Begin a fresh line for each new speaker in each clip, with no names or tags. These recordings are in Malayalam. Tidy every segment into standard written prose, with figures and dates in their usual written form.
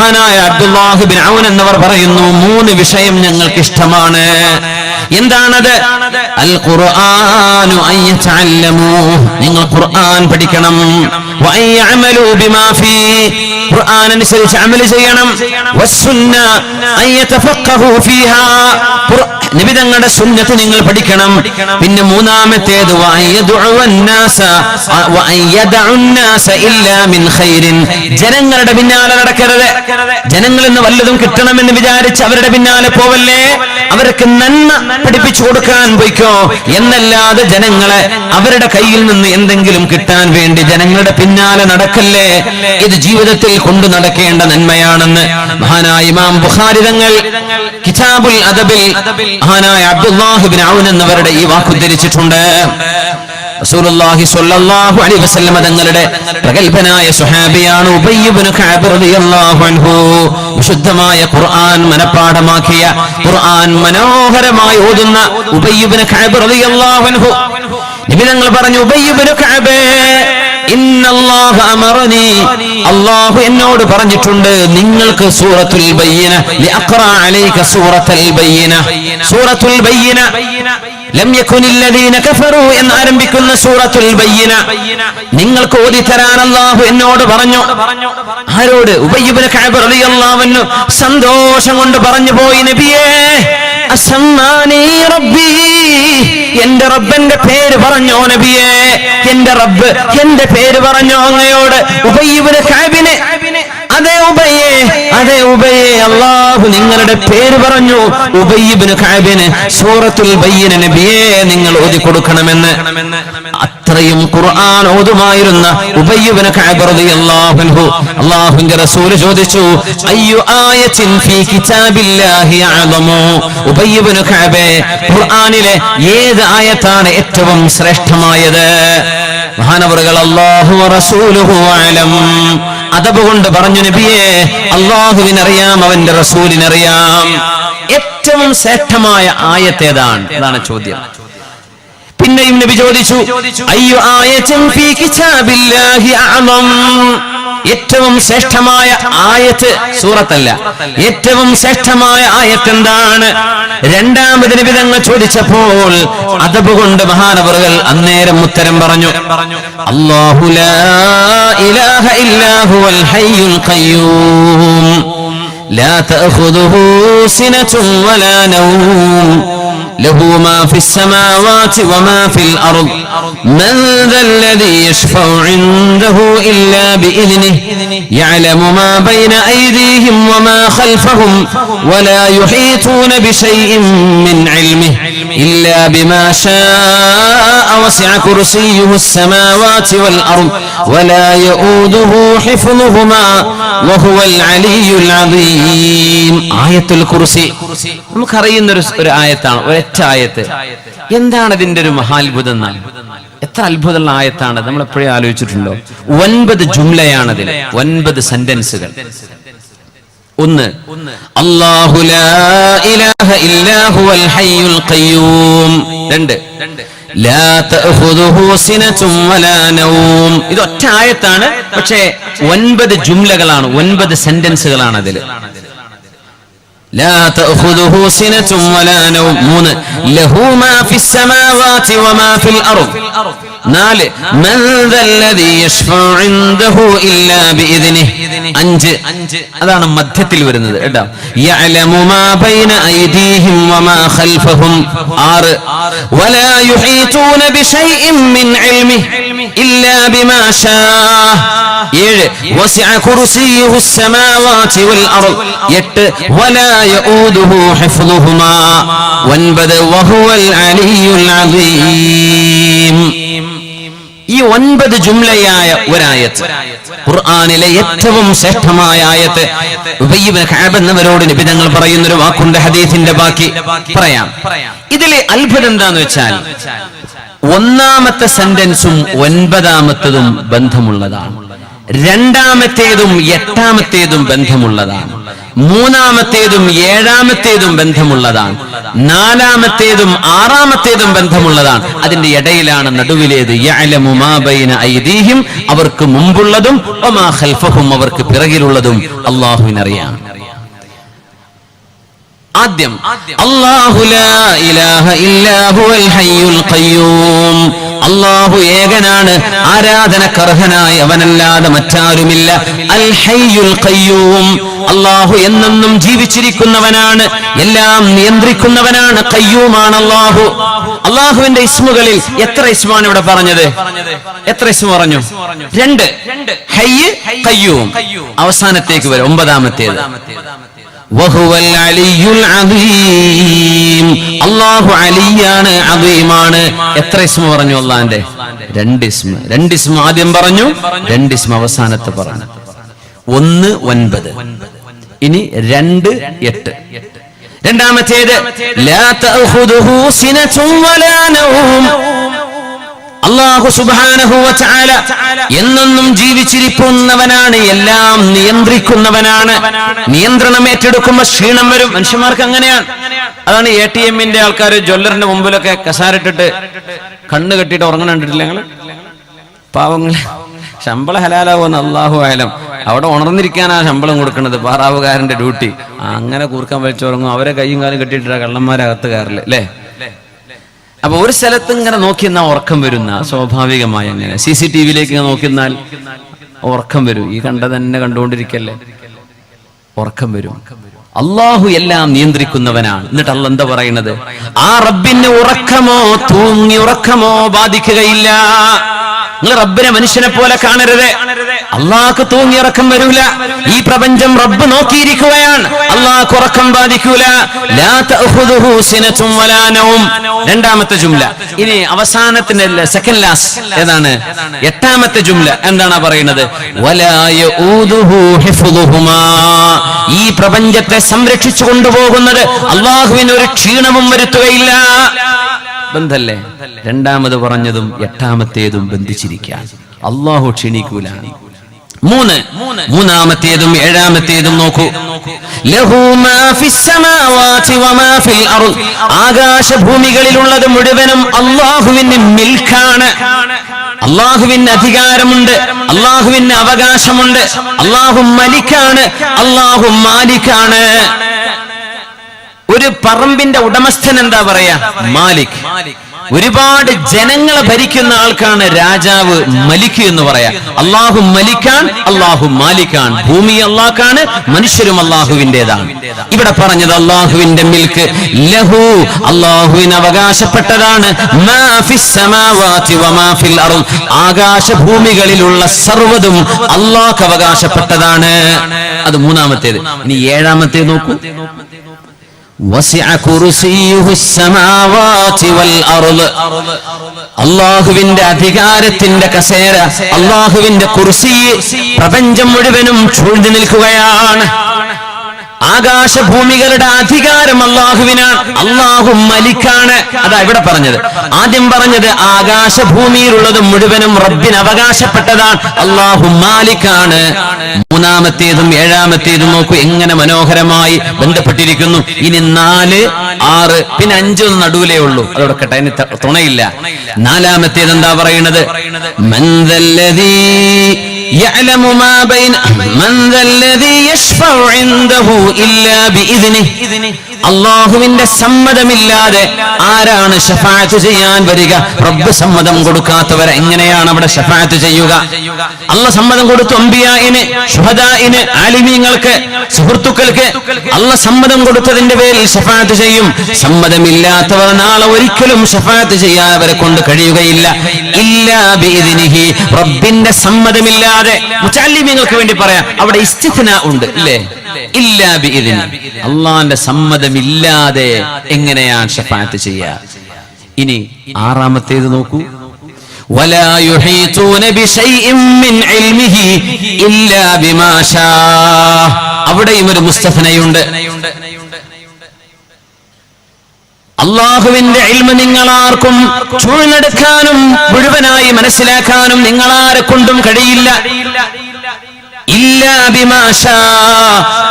മഹാനായ അബ്ദുല്ലാഹ് ബിൻ ഔൻ എന്നവർ പറയുന്നു, 3 വിഷയം ഞങ്ങൾക്ക് ഇഷ്ടമാണ്. എന്താണത്? അൽ ഖുർആനു അയ്യതഅല്ലമൂ, നിങ്ങൾ ഖുർആൻ പഠിക്കണം. വഅയ്യഅമലു ബിമാ ഫീ, ഖുർആൻ അനുസരിച്ച് അമൽ ചെയ്യണം. വസ്സുന്ന അയ്യതഫഖഹു ഫീഹാ, നബി തങ്ങളുടെ സുന്നത്ത് നിങ്ങൾ പഠിക്കണം. പിന്നെ മൂന്നാമത്തേത് ജനങ്ങളുടെ പിന്നാലെ നടക്കരുത്. ജനങ്ങളിൽ നിന്ന് വല്ലതും കിട്ടണമെന്ന് വിചാരിച്ച് അവരുടെ പിന്നാലെ പോവല്ലേ, അവർക്ക് നന്മ പഠിപ്പിച്ചു കൊടുക്കാൻ പോയിക്കോ എന്നല്ലാതെ ജനങ്ങളെ അവരുടെ കയ്യിൽ നിന്ന് എന്തെങ്കിലും കിട്ടാൻ വേണ്ടി ജനങ്ങളുടെ പിന്നാലെ നടക്കല്ലേ. ഇത് ജീവിതത്തിൽ കൊണ്ടു നടക്കേണ്ട നന്മയാണെന്ന് മഹാനായ ഇമാം ബുഖാരി തങ്ങൾ കിതാബുൽ അദബിൽ മഹാനായ അബ്ദുല്ലാഹ് ബിൻ ഔൻ എന്നവരുടെ ഈ വാക്ക് ഉദ്ധരിച്ചിട്ടുണ്ട്. റസൂലുള്ളാഹി സ്വല്ലല്ലാഹു അലൈഹി വസല്ലം തങ്ങളുടെ പ്രഗൽഭനായ സ്വഹാബിയാണ് ഉബയ്യ് ഇബ്നു കഅബ് റളിയല്ലാഹു അൻഹു. വിശുദ്ധമായ ഖുർആൻ മനപ്പാഠമാക്കിയ, ഖുർആൻ മനോഹരമായി ഓതുന്ന ഉബയ്യ് ഇബ്നു കഅബ് റളിയല്ലാഹു അൻഹു. നബി തങ്ങൾ പറഞ്ഞു, ഉബയ്യ് ഇബ്നു കഅബ്, ഇന്നല്ലാഹ അമറനി, അല്ലാഹു എന്നോട് പറഞ്ഞിട്ടുണ്ട് നിങ്ങൾക്ക് സൂറത്തുൽ ബയ്യിന ലിഅഖറ അലൈക സൂറത്തുൽ ബയ്യിന. സൂറത്തുൽ ബയ്യിന ലം യകുനില്ലദീന കഫറൂ എന്ന് ആരംഭിക്കുന്ന സൂറത്തുൽ ബയ്യിന നിങ്ങൾക്ക് ഓതിത്തരാൻ അല്ലാഹു എന്നോട് പറഞ്ഞു. ആരോട്? ഉബയ്യ് ഇബ്നു കഅബ് റളിയല്ലാഹു അൻഹു സന്തോഷം കൊണ്ട് പറഞ്ഞു പോയി, നബിയേ അസ്മാനി റബ്ബി, എന്റെ റബ്ബന്റെ പേര് പറഞ്ഞോ നബിയേ, എന്റെ റബ്ബ് എന്റെ പേര് പറഞ്ഞോ അങ്ങയോട്. ഉബയ്യ് ഇബ്നു കഅബിനെ, അതെ ഉബയ്യേ, അതെ ഉബയ്യേ, അല്ലാഹു നിങ്ങളുടെ പേര് പറഞ്ഞു. ഉബയ്യ് ഇബ്നു കഅബിന് സൂറത്തുൽ ബയ്യിന നബിയേ നിങ്ങൾ ഓതി കൊടുക്കണമെന്ന്. അത്രയും ഖുർആൻ ഓതുമായിരുന്ന ഉബയ്യ് ഇബ്നു കഅബ് റളിയല്ലാഹു അൻഹു അല്ലാഹുവിന്റെ റസൂൽ ചോദിച്ചു, അയ്യു ആയത്തിൻ ഫീ കിതാബില്ലാഹി അഅ്ളമു. ഉബയ്യ് ഇബ്നു കഅബ്, ഖുർആനിലെ ഏത് ആയത്താണ് ഏറ്റവും ശ്രേഷ്ഠമായത്? മഹാനവറുകൾ അല്ലാഹു വറസൂലുഹു അഅലം, അദബ് കൊണ്ട് പറഞ്ഞു, നബിയേ അല്ലാഹുവിനറിയാം, അവന്റെ റസൂലിനറിയാം. ഏറ്റവും ശ്രേഷ്ഠമായ ആയത്ത് ഏതാണ്? അതാണ് ചോദ്യം. പിന്നെയും നബി ചോദിച്ചു, അയ്യു ആയത്തിൻ ഫീ കിതാബില്ലാഹി അഅ്ളം, ഏറ്റവും ശ്രേഷ്ഠമായ ആയത്ത് സൂറത്തല്ല, ഏറ്റവും ശ്രേഷ്ഠമായ ആയത്ത് എന്താണ്? രണ്ടാമത് നബി തങ്ങൾ ചോദിച്ചപ്പോൾ അദബ് കൊണ്ട് മഹാനവറുകൾ അന്നേരം ഉത്തരം പറഞ്ഞു, അല്ലാഹു ലാ ഇലാഹ ഇല്ലാ ഹുവൽ ഹയ്യുൽ ഖയ്യൂം ലാ തഅഖുദുഹു സിനത്തുൻ വലാ നൗം له ما في السماوات وما في الأرض من ذا الذي يشفع عنده إلا بإذنه يعلم ما بين أيديهم وما خلفهم ولا يحيطون بشيء من علمه إلا بما شاء وسع كرسيه السماوات والأرض ولا يؤوده حفظهما وهو العلي العظيم. آية الكرسي നമുക്കറിയുന്ന ഒരു ആയത്താണ്, ഒരൊറ്റ ആയത്ത്. എന്താണ് ഇതിന്റെ ഒരു മഹാത്ഭുതം? എത്ര അത്ഭുതമുള്ള ആയത്താണ്, നമ്മൾ എപ്പോഴും ആലോചിച്ചിട്ടുണ്ടോ? 9 ജുംലയാണതിൽ, 9 സെന്റൻസുകൾ. ഒന്ന്, അല്ലാഹു ലാ ഇലാഹ ഇല്ലാ ഹുവൽ ഹയ്യുൽ ഖയ്യൂം. 2, ലാ തഅഖുദുഹു സിനത്തുൻ വലാ നൗം. ഇത് ഒറ്റ ആയത്താണ്, പക്ഷേ 9 ജുംലകളാണ്, 9 സെന്റൻസുകളാണ് അതിൽ. لا تأخذه سنة ولا نوم. 3, له ما في السماوات وما في الأرض. 4, من ذا الذي يشفع عنده إلا بإذنه. 5, അതാണ് മധ്യത്തിൽ വരുന്നത് കേട്ടോ, يعلم ما بين أيديهم وما خلفهم. 6, ولا يحيطون بشيء من علمه إلا بما شاء. 7, وسع كرسيه السماوات والأرض. 8, ولا يؤوده حفظهما. 9, وهو العلي العظيم. ഈ 9 ജുംലയായ ഒരായത്ത്, ഖുർആനിലെ ഏറ്റവും ശ്രേഷ്ഠമായ ആയത്ത്. ഉബയ്യ് ഇബ്നു കഅബ് എന്നവരോട് നബി തങ്ങൾ പറയുന്ന ഒരു വാക്കുണ്ട്, ഹദീസിന്റെ ബാക്കി പറയാം. ഇതിലെ അത്ഭുതം എന്താന്ന് വെച്ചാൽ, 1ാമത്തെ സെന്റൻസും 9ാമത്തതും ബന്ധമുള്ളതാണ്, 2ാമത്തേതും 8ാമത്തേതും ബന്ധമുള്ളതാണ്, മൂന്നാമത്തേതും ഏഴാമത്തേതും ബന്ധമുള്ളതാണ്, നാലാമത്തേതും ആറാമത്തേതും ബന്ധമുള്ളതാണ്. അതിന്റെ ഇടയിലാണ് നടുവിലേത്. യഅലമു മാ ബൈന ഐദീഹിം, അവർക്ക് മുമ്പുള്ളതും വമാ ഖൽഫഹും, അവർക്ക് പിറകിലുള്ളതും അല്ലാഹുവിനറിയാം. ആദ്യം അല്ലാഹു ലാ ഇലാഹ ഇല്ലാ ഹുവൽ ഹയ്യുൽ ഖയ്യൂം, അല്ലാഹു ഏകനാണ്, ആരാധനക്കർഹനായ അവനല്ലാതെ മറ്റാരുമില്ല. അൽ ഹയ്യുൽ ഖയ്യൂം, അല്ലാഹു എന്നെന്നും ജീവിച്ചിരിക്കുന്നവനാണ്, എല്ലാം നിയന്ത്രിക്കുന്നവനാണ്. ഖയ്യൂമാണ് അല്ലാഹു. അല്ലാഹുവിന്റെ ഇസ്മുകളിൽ എത്ര ഇസ്മാണ് ഇവിടെ പറഞ്ഞത്? എത്ര ഇസ്മ പറഞ്ഞു? 2. ഹയ്യ്, ഖയ്യൂം. അവസാനത്തേക്ക് വരും 9ാമത്തേത്. വഹുവൽ അലിയുൽ അദീം, അല്ലാഹു അലിയാണ്, അദീമാണ്. എത്ര ഇസ്മ പറഞ്ഞു അല്ലാഹുവിന്റെ? 2 ഇസ്മ. 2 ഇസ്മ ആദ്യം പറഞ്ഞു, 2 ഇസ്മ അവസാനത്തെ പറഞ്ഞു. 1 9, ഇനി 2 8. രണ്ടാമത്തേത് ലാ തഅഖുദുഹു സിനതുൻ വലാ നൗം, അല്ലാഹു സുബ്ഹാനഹു വ തആല എന്നെന്നും ജീവിച്ചിരിക്കുന്നവനാണ്, എല്ലാം നിയന്ത്രിക്കുന്നവനാണ്. നിയന്ത്രണം ഏറ്റെടുക്കുമ്പോൾ ക്ഷീണം വരും. മനുഷ്യന്മാർക്ക് അങ്ങനെയാണ്. അതാണ് ATM-ന്റെ ആൾക്കാർ ജ്വല്ലറിന്റെ മുമ്പിലൊക്കെ കസാരിട്ടിട്ട് കണ്ണ് കെട്ടിയിട്ട് ഉറങ്ങണ കണ്ടിട്ടില്ല ഞങ്ങള്? പാവങ്ങളെ ശമ്പളം ഹലാലാവുമെന്ന് അല്ലാഹു ആലം. അവിടെ ഉണർന്നിരിക്കാനാ ശമ്പളം കൊടുക്കുന്നത്, പാറാവുകാരന്റെ ഡ്യൂട്ടി. അങ്ങനെ കൂർക്കാൻ വലിച്ചുറങ്ങും. അവരെ കയ്യും കാലും കെട്ടിയിട്ടാ കള്ളന്മാരകത്ത് കയറില്ല അല്ലേ? അപ്പൊ ഒരു സ്ഥലത്ത് ഇങ്ങനെ നോക്കിയെന്നാൽ ഉറക്കം വരുന്ന സ്വാഭാവികമായി. അങ്ങനെ CCTV-യിലേക്ക് നോക്കിയെന്നാൽ ഉറക്കം വരും. ഈ കണ്ട തന്നെ കണ്ടുകൊണ്ടിരിക്കല്ലേ, ഉറക്കം വരും. അല്ലാഹു എല്ലാം നിയന്ത്രിക്കുന്നവനാണ്. എന്നിട്ട് അല്ലാഹ് എന്താ പറയുന്നത്? ആ റബ്ബിന് ഉറക്കമോ തൂങ്ങി ഉറക്കമോ ബാധിക്കുകയില്ല. നിങ്ങൾ റബ്ബിനെ മനുഷ്യനെ പോലെ കാണരുത്. അള്ളാഹ്ക്ക് തൂങ്ങിയിറക്കം വരൂല. ഈ പ്രപഞ്ചം റബ്ബ് നോക്കിയിരിക്കുകയാണ്. അള്ളാഹ്ക്ക് ഉറക്കം ബാധിക്കൂല. ലാ തഅഖുദുഹു സിനതുൻ വലാ നൗം. രണ്ടാമത്തെ ജുംല. ഇനി അവസാനത്തിന്റെ സെക്കൻഡ് ലാസ്റ്റ് ഏതാണ്? 8ാമത്തെ ജുംല എന്താണ് പറയുന്നത്? വലാ യഊദുഹു ഹിഫ്ദുഹുമാ, ഈ പ്രപഞ്ചത്തെ സംരക്ഷിച്ചു കൊണ്ടുപോകുന്നത് അള്ളാഹുവിന് ഒരു ക്ഷീണവും വരുത്തുകയില്ല. ബന്ധല്ലേ? രണ്ടാമത് പറഞ്ഞതും 8ാമത്തേതും ബന്ധിച്ചിരിക്കാൻ. അല്ലാഹു ക്ഷീണിക്കൂല. 3 മൂന്നാമത്തേതും 7ാമത്തേതും നോക്കൂ. ലഹു മാ ഫിസ് സമാവാതി വമാ ഫിൽ അർദ്, ആകാശഭൂമികളിലുള്ളത് മുഴുവനും അല്ലാഹുവിന്റെ മിൽക്കാണ്. അല്ലാഹുവിന് അധികാരമുണ്ട്, അല്ലാഹുവിന് അവകാശമുണ്ട്. അല്ലാഹു മലിക്കാണ്, അല്ലാഹു മാലിക്കാണ്. ഒരു പറമ്പിന്റെ ഉടമസ്ഥൻ എന്താ പറയാ? മാലിക്. ഒരുപാട് ജനങ്ങളെ ഭരിക്കുന്ന ആൾക്കാണ് രാജാവ്, മലിക് എന്ന് പറയാ. അല്ലാഹു മലിക്കാൻ, അല്ലാഹു മാലിക്കാൻ. ഭൂമി അല്ലാഹുവാണ്, മനുഷ്യരും അല്ലാഹുവിന്റേതാണ്. ഇവിടെ പറഞ്ഞത് അല്ലാഹുവിന്റെ മിൽക്ക്. ലഹു, അല്ലാഹുവിന് അവകാശപ്പെട്ടതാണ്. മാ ഫിസ് സമാവാതി വമാ ഫിൽ അർദ്, ആകാശഭൂമികളിലുള്ള സർവ്വതും അല്ലാഹുക്ക് അവകാശപ്പെട്ടതാണ്. അത് 3ാമത്തേത്. ഇനി 7ാമത്തേത് നോക്കൂ. വസിഅ കുർസിയുഹു സ്സമാവാതി വൽ അർദ്, അല്ലാഹുവിന്റെ അധികാരത്തിന്റെ കസേര, അല്ലാഹുവിന്റെ കുർസി പ്രപഞ്ചം മുഴുവനും ചൂഴ്ന്നു നിൽക്കുകയാണ്. ആകാശഭൂമികളുടെ അധികാരം അല്ലാഹുവിനാണ്. അല്ലാഹു മലിക്കാണ്. അതാ ഇവിടെ പറഞ്ഞത്. ആദ്യം പറഞ്ഞത് ആകാശഭൂമിയിലുള്ളത് മുഴുവനും റബ്ബിന് അവകാശപ്പെട്ടതാണ്. അല്ലാഹു മാലിക്കാണ്. 3ാമത്തേതും 7ാമത്തേതും നോക്കൂ എങ്ങനെ മനോഹരമായി ബന്ധപ്പെട്ടിരിക്കുന്നു. ഇനി 4, 6, പിന്നെ 5 നടുവിലേ ഉള്ളൂ. അതോടെ കേട്ടെ, അതിന് തുണയില്ല. 4ാമത്തേത് എന്താ പറയുന്നത്? മൻദല്ലദീ യഅലമു മാ ബൈന മൻദല്ലദീ യശ്ഫഉ ഇൻദഹു ഇല്ലാ ബിഇദ്നിഹി, അല്ലാഹുവിന്റെ സമ്മതമില്ലാതെ ആരാണ് ശഫാഅത്ത് ചെയ്യാൻ വരിക? റബ്ബ് സമ്മതം കൊടുക്കാത്തവരെ എങ്ങനെയാണ് അവിടെ ശഫാഅത്ത് ചെയ്യുക? അല്ലാഹ് സമ്മതം കൊടുത്തു അംബിയാഇന്, ശുഹദാഇന്, ആലിമീങ്ങൾക്ക്, സുഹൃത്തുക്കൾക്ക്. അല്ലാഹ് സമ്മതം കൊടുത്തതിന്റെ പേരിൽ ശഫാഅത്ത് ചെയ്യും. സമ്മതമില്ലാത്തവർ നാളെ ഒരിക്കലും ശഫാഅത്ത് ചെയ്യാൻ അവരെ കൊണ്ട് കഴിയുകയില്ല. ഇല്ലാ ബിഇദ്നിഹി, റബ്ബിന്റെ സമ്മതമില്ലാതെ. മുതഅല്ലിമീങ്ങൾക്ക് വേണ്ടി പറയാം, അവിടെ ഇസ്തിത്നാ ഉണ്ട് ഇല്ലേ? ഇല്ലാ ബിഇദ്നി, അല്ലാഹുവിന്റെ സമ്മതമില്ലാതെ എങ്ങനെയാണ് ശഫാഅത്ത് ചെയ്യുക? ഇനി 6ാമത്തേത് നോക്കൂ. വലാ യുഹീതൂന ബിശൈഇൻ മിൻ ഇൽമിഹി ഇല്ലാ ബിമാ ശാ, അവിടെയും ഒരു മുസ്തഫനയുണ്ട്. അല്ലാഹുവിന്റെ ഇൽമ നിങ്ങളാർക്കും ചൂഴ്ന്നെടുക്കാനും മുഴുവനായി മനസ്സിലാക്കാനും നിങ്ങളാരെ കൊണ്ടും കഴിയില്ല. ഇല്ലാ ബിമാ ശാ,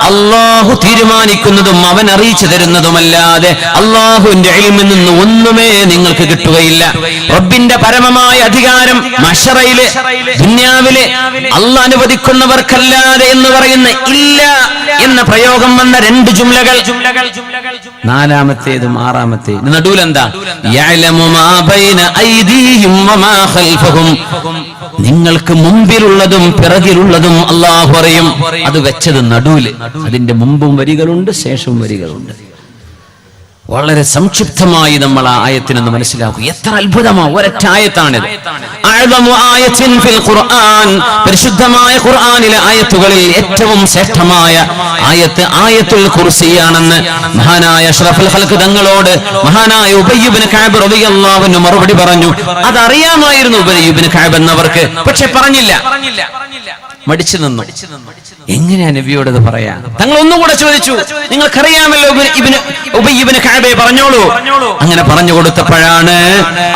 അല്ലാഹു അള്ളാഹു തീരുമാനിക്കുന്നതും അവൻ അറിയിച്ചു തരുന്നതുമല്ലാതെ അള്ളാഹുവിന്റെ ഇൽമിൽ നിന്ന് ഒന്നുമേ നിങ്ങൾക്ക് കിട്ടുകയില്ല. റബ്ബിന്റെ പരമമായ അധികാരം മഹ്ശറയിലെ ദുനിയാവിലെ അള്ളാഹ് അനുവദിക്കുന്നവർക്കല്ലാതെ എന്ന് പറയുന്ന ഇല്ല എന്ന പ്രയോഗം വന്ന രണ്ട് ജുംലകൾ, നാലാമത്തേതും ആറാമത്തേതും നടുവിലെന്താ? യഅലമു മാ ബൈന ഐദീഹിം വമാ ഖൽഫഹും. നിങ്ങൾക്ക് മുമ്പിലുള്ളതും പിറകിലുള്ളതും അല്ലാഹു അറിയും. അത് വെച്ചത് നടുവില്. അതിന്റെ മുമ്പും വരികളുണ്ട്, ശേഷവും വരികളുണ്ട്. വളരെ സംക്ഷിപ്തമായി നമ്മൾ ആ ആയത്തിനൊന്ന് മനസ്സിലാക്കും. എത്ര അത്ഭുതമാണ്! ഒരൊറ്റ ആയത്താണിത്. അഅ്ളമു ആയത്തിൻ ഫിൽ ഖുർആൻ. പരിശുദ്ധമായ ഖുർആനിലെ ആയത്തുകളിൽ ഏറ്റവും ശ്രേഷ്ഠമായ ആയത്ത് ആയത്തുൽ കുർസിയാണെന്ന് മഹാനായ അഷ്റഫുൽ ഖൽഖ് തങ്ങളോട് മഹാനായ ഉബയ്യ് ഇബ്നു കഅബ് റളിയല്ലാഹു അൻഹു മറുപടി പറഞ്ഞു. അതറിയാമായിരുന്നു ഉബയ്യ് ഇബ്നു കഅബ് എന്നവർക്ക്, പക്ഷെ പറഞ്ഞില്ല, മടിച്ചു നിന്നു. എങ്ങനെയാ നബിയോട് ഇത് പറയാ? തങ്ങൾ ഒന്നുകൂടെ ചോദിച്ചു, നിങ്ങൾക്കറിയാമല്ലോ ഉബയ്യ് ഇബ്നു കഅബേ, പറഞ്ഞോളൂ. അങ്ങനെ പറഞ്ഞു കൊടുത്തപ്പോഴാണ്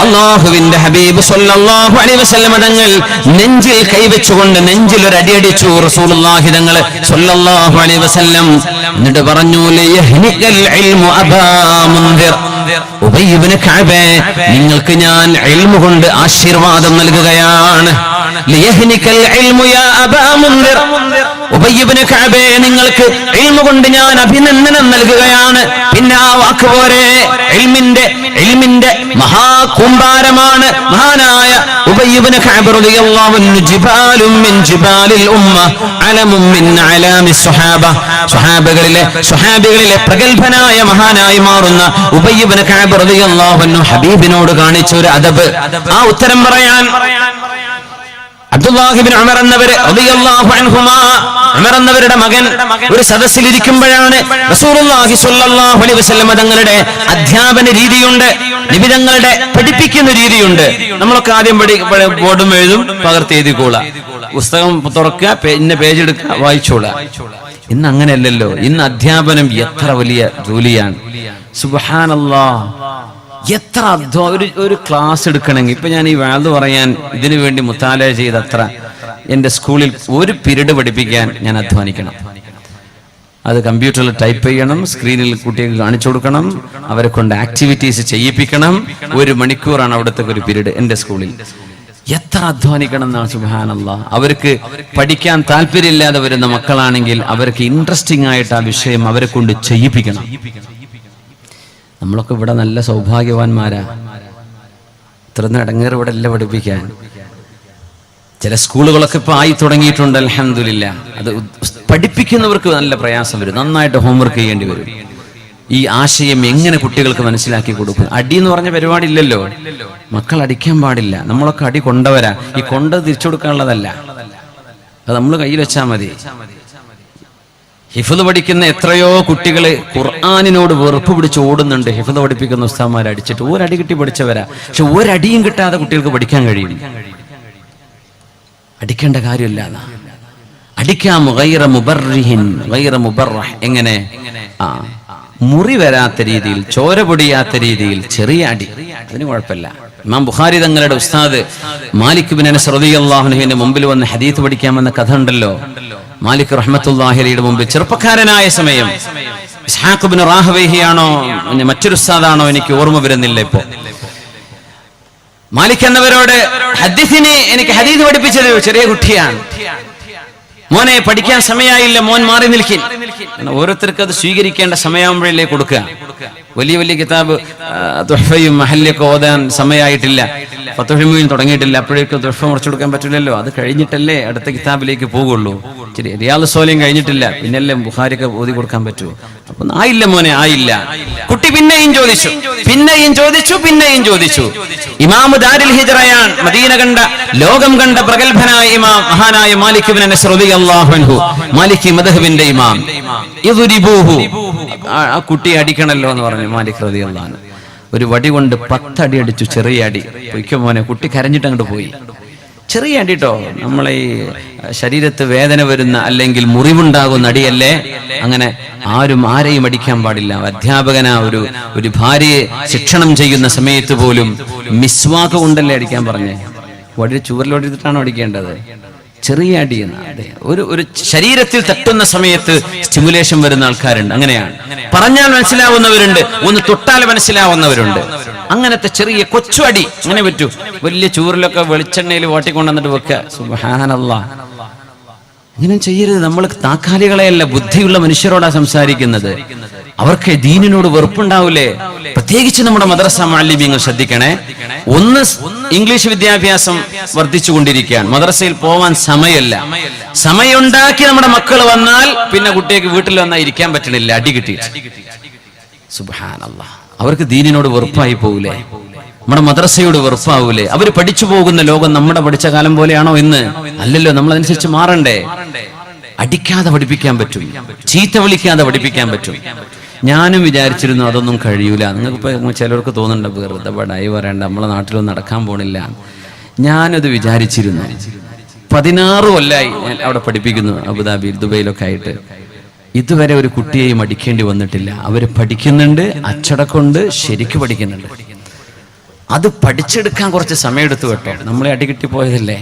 അല്ലാഹുവിന്റെ ഹബീബ് സ്വല്ലല്ലാഹു അലൈഹി വസല്ലം തങ്ങൾ നെഞ്ചിൽ കൈവച്ചുകൊണ്ട് നെഞ്ചിൽ ഒരു അടിയടിച്ചു റസൂലുള്ളാഹി തങ്ങൾ സ്വല്ലല്ലാഹു അലൈഹി വസല്ലം. എന്നിട്ട് പറഞ്ഞു, ലയഹ്നികൽ ഇൽമു അബാ മുൻദിർ. ഉബയ്യ് ഇബ്നു കഅബേ, നിങ്ങൾക്ക് ഞാൻ ഇൽമു കൊണ്ട് ആശീർവാദം നൽകുകയാണ്. ലിയഹ്നികൽ ഇൽമു യാ അബാ മുൻദിർ. ഉബയ്യ് ഇബ്നു കഅബേ, നിങ്ങൾക്ക് ഇൽമു കൊണ്ട് ഞാൻ അഭിനന്ദനം നൽകുകയാണ്. പിന്നെ ആ വാക്ക് പോരെ, ഇൽമിന്റെ മഹാകൂമ്പാരമാണ് മഹാനായ ഉബയ്യ് ഇബ്നു കഅബ് റളിയല്ലാഹു അൻഹു. ജിബാലുൻ മിൻ ജിബാലിൽ ഉമ്മ, അലമുൻ മിൻ അലാമിസ് സ്വഹാബ. സ്വഹാബികളിലെ പ്രഗൽഭനായ മഹാനായി മാറുന്ന ഉബയ്യ് ഇബ്നു കഅബ് റളിയല്ലാഹു അൻഹു ഹബീബിനോട് കാണിച്ച ഒരു അദബ്. ആ ഉത്തരം പറയാൻ അബ്ദുല്ലാഹി ഇബ്നു ഉമർ എന്നവര് റളിയല്ലാഹു അൻഹുമാ, ഉമർ എന്നവരുടെ മകൻ ഒരു സദസ്സിൽ ഇരിക്കുമ്പോഴാണ് റസൂലുള്ളാഹി സ്വല്ലല്ലാഹു അലൈഹി വസല്ലം തങ്ങളുടെ അധ്യാപന രീതിയുണ്ട്, നബി തങ്ങളുടെ പഠിപ്പിക്കുന്ന രീതിയുണ്ട്. നമ്മളൊക്കെ ആദ്യം ബോർഡും എഴുതും, പകർത്തി എഴുതിക്കോളാം, പുസ്തകം തുറക്കുക, ഇന്ന പേജ് എടുക്കുക, വായിച്ചോളാം. ഇന്ന് അങ്ങനെയല്ലല്ലോ. ഇന്ന് അധ്യാപനം എത്ര വലിയ ജോലിയാണ്! സുബ്ഹാനല്ലാഹ്. എത്ര ഒരു ക്ലാസ് എടുക്കണമെങ്കിൽ, ഇപ്പൊ ഞാൻ ഈ വാദ് പറയാൻ ഇതിനു വേണ്ടി മുത്താല ചെയ്തത്ര എന്റെ സ്കൂളിൽ ഒരു പീരീഡ് പഠിപ്പിക്കാൻ ഞാൻ അധ്വാനിക്കണം. അത് കമ്പ്യൂട്ടറിൽ ടൈപ്പ് ചെയ്യണം, സ്ക്രീനിൽ കുട്ടികൾക്ക് കാണിച്ചു കൊടുക്കണം, അവരെ കൊണ്ട് ആക്ടിവിറ്റീസ് ചെയ്യിപ്പിക്കണം. 1 മണിക്കൂറാണ് അവിടുത്തെ ഒരു പീരീഡ് എന്റെ സ്കൂളിൽ. എത്ര അധ്വാനിക്കണം എന്നാണ്! സുബ്ഹാനല്ലാഹ്. അവർക്ക് പഠിക്കാൻ താല്പര്യമില്ലാതെ വരുന്ന മക്കളാണെങ്കിൽ അവർക്ക് ഇൻട്രസ്റ്റിംഗ് ആയിട്ട് ആ വിഷയം അവരെ കൊണ്ട് ചെയ്യിപ്പിക്കണം. നമ്മളൊക്കെ ഇവിടെ നല്ല സൗഭാഗ്യവാന്മാരാ. ഇത്രന്ന് ഇടങ്ങേറ് ഇവിടെ അല്ല പഠിപ്പിക്കാൻ. ചില സ്കൂളുകളൊക്കെ ഇപ്പൊ ആയി തുടങ്ങിയിട്ടുണ്ട്, അൽഹംദുലില്ലാ. അത് പഠിപ്പിക്കുന്നവർക്ക് നല്ല പ്രയാസം വരും, നന്നായിട്ട് ഹോംവർക്ക് ചെയ്യേണ്ടി വരും. ഈ ആശയം എങ്ങനെ കുട്ടികൾക്ക് മനസ്സിലാക്കി കൊടുക്കും? അടി എന്ന് പറഞ്ഞ പരിപാടി ഇല്ലല്ലോ. മക്കൾ അടിക്കാൻ പാടില്ല. നമ്മളൊക്കെ അടി കൊണ്ടവരാ. ഈ കൊണ്ടത് തിരിച്ചു കൊടുക്കാനുള്ളതല്ല, അത് നമ്മൾ കയ്യിൽ വെച്ചാൽ മതി. ഹിഫ്ള് പഠിക്കുന്ന എത്രയോ കുട്ടികള് ഖുർആനിനോട് വെറുപ്പ് പിടിച്ച് ഓടുന്നുണ്ട്. ഹിഫ്ള് പഠിപ്പിക്കുന്ന ഉസ്താദ്മാരെ അടിച്ചിട്ട് ഒരടി കിട്ടി പഠിച്ചവരാ. പക്ഷെ ഒരടിയും കിട്ടാതെ കുട്ടികൾക്ക് പഠിക്കാൻ കഴിയും. അടിക്കേണ്ട കാര്യമില്ല. അടിക്കാം ഗൈറ മുബർരിഹിൻ ഗൈറ മുബർറഹ്. എങ്ങനെ? മുറി വരാത്ത രീതിയിൽ, ചോര പൊടിയാത്ത രീതിയിൽ ചെറിയ അടി, അതിന് കുഴപ്പമില്ല. ഇമാം ബുഖാരി തങ്ങളുടെ ഉസ്താദ് മാലിക് ഇബ്നു അനസ് റളിയല്ലാഹു അൻഹുവിന്റെ മുമ്പിൽ വന്ന് ഹദീസ് പഠിക്കാമെന്ന കഥ ഉണ്ടല്ലോ. മാലിക് റഹ്മത്തുള്ളാഹി അലൈഹിയുടെ മുമ്പിൽ ചെറുപ്പക്കാരനായ സമയം, ഇസ്ഹാഖ് ഇബ്നു റാഹവൈഹിയാണോ മറ്റൊരു ഉസ്താദാണോ എനിക്ക് ഓർമ്മ വരുന്നില്ല ഇപ്പോ, മാലിക് എന്നവരോട് ഹദീസിനെ എനിക്ക് ഹദീസ് പഠിപ്പിച്ചത് ചെറിയ കുട്ടിയാണ്, മോനെ പഠിക്കാൻ സമയമായില്ല, മോൻ മാറി നിൽക്കിൻ. ഓരോരുത്തർക്ക് അത് സ്വീകരിക്കേണ്ട സമയമാകുമ്പോഴല്ലേ കൊടുക്കുക. വലിയ വലിയ കിതാബ് തുഹ്ഫയും മഹല്ലൊക്കെ ഓതാൻ സമയമായിട്ടില്ല, ഫത്ഹുൽ മുഈൻ തുടങ്ങിയിട്ടില്ല, അപ്പോഴേക്കും തുഹ്ഫ മുറിച്ചു കൊടുക്കാൻ പറ്റില്ലല്ലോ. അത് കഴിഞ്ഞിട്ടല്ലേ അടുത്ത കിതാബിലേക്ക് പോകുള്ളൂ. ശരി, റിയാദുസ് സ്വാലിഹീൻ കഴിഞ്ഞിട്ടില്ല, പിന്നല്ലേ ബുഖാരിയൊക്കെ ഓതി കൊടുക്കാൻ പറ്റൂ. അപ്പൊ ആയില്ല മോനെ, ആയില്ല. കുട്ടി പിന്നെയും ചോദിച്ചു, പിന്നെയും ചോദിച്ചു, പിന്നെയും ചോദിച്ചു. ഇമാം ദാരുൽ ഹിജ്റയാൻ, മദീന കണ്ട, ലോകം കണ്ട പ്രഗൽഭനായ ഇമാം മഹാനായ മാലിക് ഇബ്നു അനസ് റളിയല്ലാഹു അൻഹു, മാലികി മദ്ഹബിന്റെ ഇമാം. ഇദ്രിബൂഹു, ആ കുട്ടിയെ അടിക്കണല്ലോ എന്ന് പറഞ്ഞു മാലിക് റളിയല്ലാഹു അൻഹു. ഒരു വടി കൊണ്ട് 10 അടി അടിച്ചു, ചെറിയ അടി. പൊയ്ക്കോ മോനെ. കുട്ടി കരഞ്ഞിട്ട് അങ്ങോട്ട് പോയി. ചെറിയ അടി കേട്ടോ, നമ്മളെ ഈ ശരീരത്ത് വേദന വരുന്ന അല്ലെങ്കിൽ മുറിവുണ്ടാകുന്ന അടിയല്ലേ. അങ്ങനെ ആരെയും അടിക്കാൻ പാടില്ല. അധ്യാപകനാ ഒരു ഭാര്യയെ ശിക്ഷണം ചെയ്യുന്ന സമയത്ത് പോലും മിസ്വാക്ക് കൊണ്ടല്ലേ അടിക്കാൻ പറഞ്ഞേ. വടി ചൂരലോടിച്ചിട്ടാണോ അടിക്കേണ്ടത്? ചെറിയ അടി ഒരു ശരീരത്തിൽ തട്ടുന്ന സമയത്ത് സ്റ്റിമുലേഷൻ വരുന്ന ആൾക്കാരുണ്ട്. അങ്ങനെയാണ്. പറഞ്ഞാൽ മനസ്സിലാവുന്നവരുണ്ട്, ഒന്ന് തൊട്ടാൽ മനസ്സിലാവുന്നവരുണ്ട്. അങ്ങനത്തെ ചെറിയ കൊച്ചു അടി അങ്ങനെ പറ്റൂ. വലിയ ചൂറിലൊക്കെ വെളിച്ചെണ്ണയിൽ വാട്ടിക്കൊണ്ടുവന്നിട്ട് വെക്കുക. സുബ്ഹാനല്ലാഹ്, ഇങ്ങനെ ചെയ്യരുത്. നമ്മൾ താക്കാലികളെയല്ല, ബുദ്ധിയുള്ള മനുഷ്യരോടാണ് സംസാരിക്കുന്നത്. അവർക്ക് ദീനിനോട് വെറുപ്പുണ്ടാവില്ലേ? പ്രത്യേകിച്ച് നമ്മുടെ മദ്രസ മുഅല്ലിമീങ്ങൾ ശ്രദ്ധിക്കണേ. ഒന്ന്, ഇംഗ്ലീഷ് വിദ്യാഭ്യാസം വർദ്ധിച്ചുകൊണ്ടിരിക്കുകയാണ്. മദ്രസയിൽ പോവാൻ സമയമല്ല. സമയമുണ്ടാക്കി നമ്മുടെ മക്കൾ വന്നാൽ പിന്നെ കുട്ടിക്ക് വീട്ടിൽ വന്നാൽ ഇരിക്കാൻ പറ്റണില്ല, അടി കിട്ടിയിട്ട്. സുബ്ഹാനല്ലാഹ്, അവർക്ക് ദീനിനോട് വെറുപ്പായി പോകൂലേ? നമ്മുടെ മദ്രസയോട് വെറുപ്പാവൂലേ? അവര് പഠിച്ചു പോകുന്ന ലോകം നമ്മുടെ പഠിച്ച കാലം പോലെയാണോ ഇന്ന്? അല്ലല്ലോ. നമ്മൾ അതനുസരിച്ച് മാറണ്ടേ? അടിക്കാതെ പഠിപ്പിക്കാൻ പറ്റും, ചീത്ത വിളിക്കാതെ പഠിപ്പിക്കാൻ പറ്റും. ഞാനും വിചാരിച്ചിരുന്നു അതൊന്നും കഴിയൂല. നിങ്ങൾക്കിപ്പോ ചിലർക്ക് തോന്നുന്നുണ്ട് വെറുതെ പടായി പറയണ്ട, നമ്മളെ നാട്ടിലൊന്നും നടക്കാൻ പോണില്ല. ഞാനത് വിചാരിച്ചിരുന്നു. 16 കൊല്ലായി ഞാൻ അവിടെ പഠിപ്പിക്കുന്നു, അബുദാബി, ദുബൈയിലൊക്കെ ആയിട്ട്. ഇതുവരെ ഒരു കുട്ടിയെയും അടിക്കേണ്ടി വന്നിട്ടില്ല. അവര് പഠിക്കുന്നുണ്ട്, അച്ചടക്കമുണ്ട്, ശരിക്ക് പഠിക്കുന്നുണ്ട്. അത് പഠിച്ചെടുക്കാൻ കുറച്ച് സമയമെടുത്തു കേട്ടോ. നമ്മളെ അടികിട്ടി പോയതല്ലേ.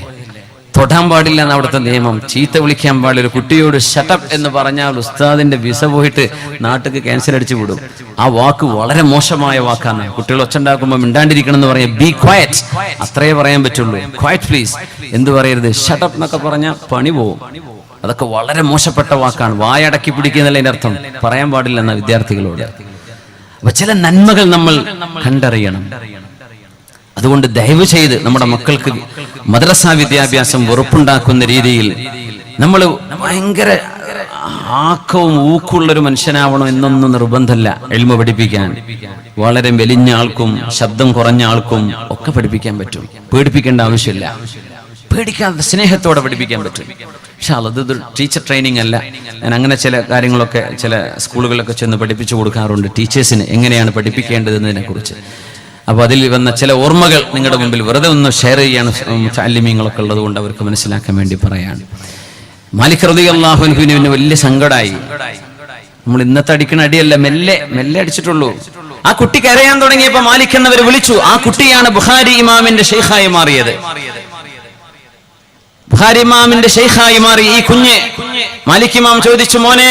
തൊടാൻ പാടില്ല എന്ന് അവിടുത്തെ നിയമം, ചീത്ത വിളിക്കാൻ പാടില്ല. ഒരു കുട്ടിയോട് ഷട്ടപ്പ് എന്ന് പറഞ്ഞാൽ ഉസ്താദിന്റെ വിസ പോയിട്ട് നാട്ടിലേക്ക് ക്യാൻസൽ അടിച്ചു വിടും. ആ വാക്ക് വളരെ മോശമായ വാക്കാണ്. കുട്ടികൾ ഒച്ച ഉണ്ടാക്കുമ്പോൾ മിണ്ടാണ്ടിരിക്കണം എന്ന് പറയാം. ബി ക്വയറ്റ്, അത്രേ പറയാൻ പറ്റുള്ളൂ. ക്വയറ്റ് പ്ലീസ് എന്ത് പറയരുത്. ഷട്ടപ്പ് എന്നൊക്കെ പറഞ്ഞാൽ പണി പോവും. അതൊക്കെ വളരെ മോശപ്പെട്ട വാക്കാണ്. വായടക്കി പിടിക്കുന്നതിന്റെ അർത്ഥം പറയാൻ പാടില്ല എന്ന വിദ്യാർത്ഥികളോട്. അപ്പൊ ചില നന്മകൾ നമ്മൾ കണ്ടറിയണം. അതുകൊണ്ട് ദയവ് ചെയ്ത് നമ്മുടെ മക്കൾക്ക് മദ്രസ വിദ്യാഭ്യാസം വെറുപ്പുണ്ടാക്കുന്ന രീതിയിൽ നമ്മൾ ഭയങ്കര ആക്കവും ഊക്കുള്ളൊരു മനുഷ്യനാവണം എന്നൊന്നും നിർബന്ധമല്ല. ഇൽമ പഠിപ്പിക്കാൻ വളരെ മെലിഞ്ഞ ആൾക്കും ശബ്ദം കുറഞ്ഞ ആൾക്കും ഒക്കെ പഠിപ്പിക്കാൻ പറ്റും. പേടിപ്പിക്കേണ്ട ആവശ്യമില്ല. പേടിക്കാതെ സ്നേഹത്തോടെ പഠിപ്പിക്കാൻ പറ്റും. പക്ഷെ അതൊരു ടീച്ചർ ട്രെയിനിങ് അല്ല. ഞാൻ അങ്ങനെ ചില കാര്യങ്ങളൊക്കെ ചില സ്കൂളുകളിലൊക്കെ ചെന്ന് പഠിപ്പിച്ചു കൊടുക്കാറുണ്ട്, ടീച്ചേഴ്സിന് എങ്ങനെയാണ് പഠിപ്പിക്കേണ്ടതെന്നതിനെ കുറിച്ച്. അപ്പോൾ അതിൽ വന്ന ചില ഓർമ്മകൾ നിങ്ങളുടെ മുമ്പിൽ വെറുതെ ഒന്ന് ഷെയർ ചെയ്യാണ്. മുതല്ലിമീങ്ങളൊക്കെ ഉള്ളത് കൊണ്ട് അവർക്ക് മനസ്സിലാക്കാൻ വേണ്ടി പറയാണ്. മാലിക് റളിയല്ലാഹു അൻഹുവിന് വലിയ സങ്കടമായി. നമ്മൾ ഇന്നത്തെ അടിക്കണ അടിയല്ല, മെല്ലെ മെല്ലെ അടിച്ചിട്ടുള്ളൂ. ആ കുട്ടി കരയാൻ തുടങ്ങിയപ്പോൾ മാലിക് എന്നവർ വിളിച്ചു. ആ കുട്ടിയാണ് ബുഖാരി ഇമാമിന്റെ ഷെയ്ഖായി മാറിയത്. ബുഖാരി ഇമാമിന്റെ ഷെയ്ഖായി മാറി ഈ കുഞ്ഞ്. മാലിക് ഇമാം ചോദിച്ചു, മോനെ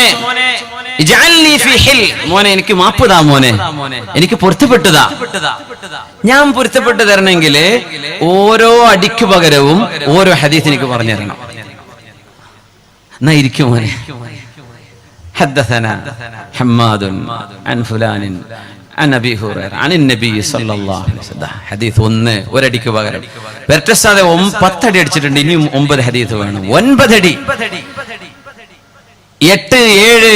മോനെ എനിക്ക് മാപ്പ് താ, മോനെ എനിക്ക് പൊരുത്തപ്പെട്ടുതാ. ഞാൻ പൊരുത്തപ്പെട്ടു തരണമെങ്കിൽ ഓരോ അടിക്ക് പകരവും ഓരോ ഹദീസ് എനിക്ക് പറഞ്ഞു തരണം. എന്നാ ഇരിക്കും മോനെ. ഹദ്ദസനാ ഹമ്മാദുൻ അൻ ഫുലാനിൻ അൻ അബീ ഹുറൈറ അൻ നബി സല്ലല്ലാഹു അലൈഹി വസല്ലം. ഹദീസ് ഒന്ന് ഒരടിക്ക് പകരം. വെർട്ടസാതെ 10 അടി അടിച്ചിട്ടുണ്ട്, ഇനിയും 9 ഹദീസ് വേണം. 9 അടി, 8, 7,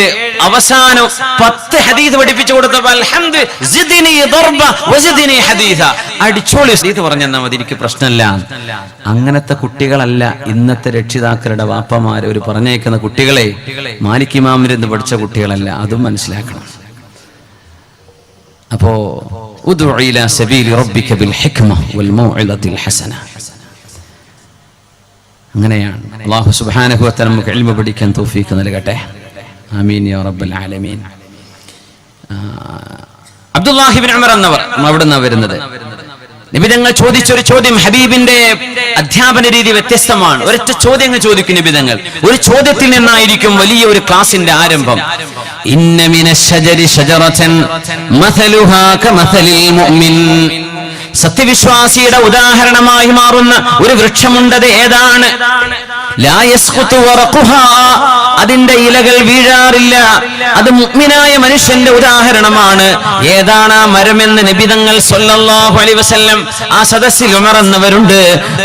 അവസാനം 10 ഹദീസ് പഠിപ്പിച്ചു കൊടുത്തപ്പോൾ അൽഹംദുലില്ലാഹ് സിദ്നി ദർബ വസിദ്നി ഹദീസ, അടിച്ചോളി ഹദീസ് പറഞ്ഞാൽ മതി, എനിക്ക് പ്രശ്നമില്ല. അങ്ങനത്തെ കുട്ടികളല്ല ഇന്നത്തെ രക്ഷിതാക്കളുടെ വാപ്പമാര്. ഒരു പറഞ്ഞേക്കുന്ന കുട്ടികളെ മാലിക് ഇമാമിൽ പഠിച്ച കുട്ടികളല്ല, അതും മനസ്സിലാക്കണം. അപ്പോ ഉദ്ഉ ഇലാ സബീലി റബ്ബിക ബിൽ ഹിക്മ വൽ മൗഇദത്തിൽ ഹസന. അങ്ങനെയാണ്. അല്ലാഹു സുബ്ഹാനഹു വ തആല നമുക്ക് ഇൽമ പഠിക്കാൻ തൗഫീഖ് നൽകട്ടെ. ആമീൻ യാ റബ്ബൽ ആലമീൻ. അബ്ദുല്ലാഹി ഇബ്നു ഉമർ എന്നവർ അവിടുന്ന് വരുന്നത്. നബി തങ്ങൾ ചോദിച്ചൊരു ചോദ്യം, ഹബീബിന്റെ അധ്യാപന രീതി വ്യത്യസ്തമാണ്. ഒരൊറ്റ ചോദ്യങ്ങൾ ചോദിക്കും നബി തങ്ങൾ. ഒരു ചോദ്യത്തിൽ നിന്നായിരിക്കും വലിയ ഒരു ക്ലാസിന്റെ ആരംഭം. ഇന്ന മിനശ്ശജരി ശജറതൻ മസലുഹാ കമസലിൽ മുഅ്മിൻ. സത്യവിശ്വാസിയുടെ ഉദാഹരണമായി മാറുന്ന ഒരു വൃക്ഷമുണ്ടത്. ഏതാണ്? ലാ യസ്ഖുതു വറഖുഹാ, അതിന്റെ ഇലകൾ വീഴാറില്ല. അത് മുഅ്മിനായ മനുഷ്യന്റെ ഉദാഹരണമാണ്. ഏതാണ് ആ മരമെന്ന് നബി തങ്ങൾ സല്ലല്ലാഹു അലൈഹി വസല്ലം. ആ സദസ്സിൽ ഉമർ എന്നവരുണ്ട്,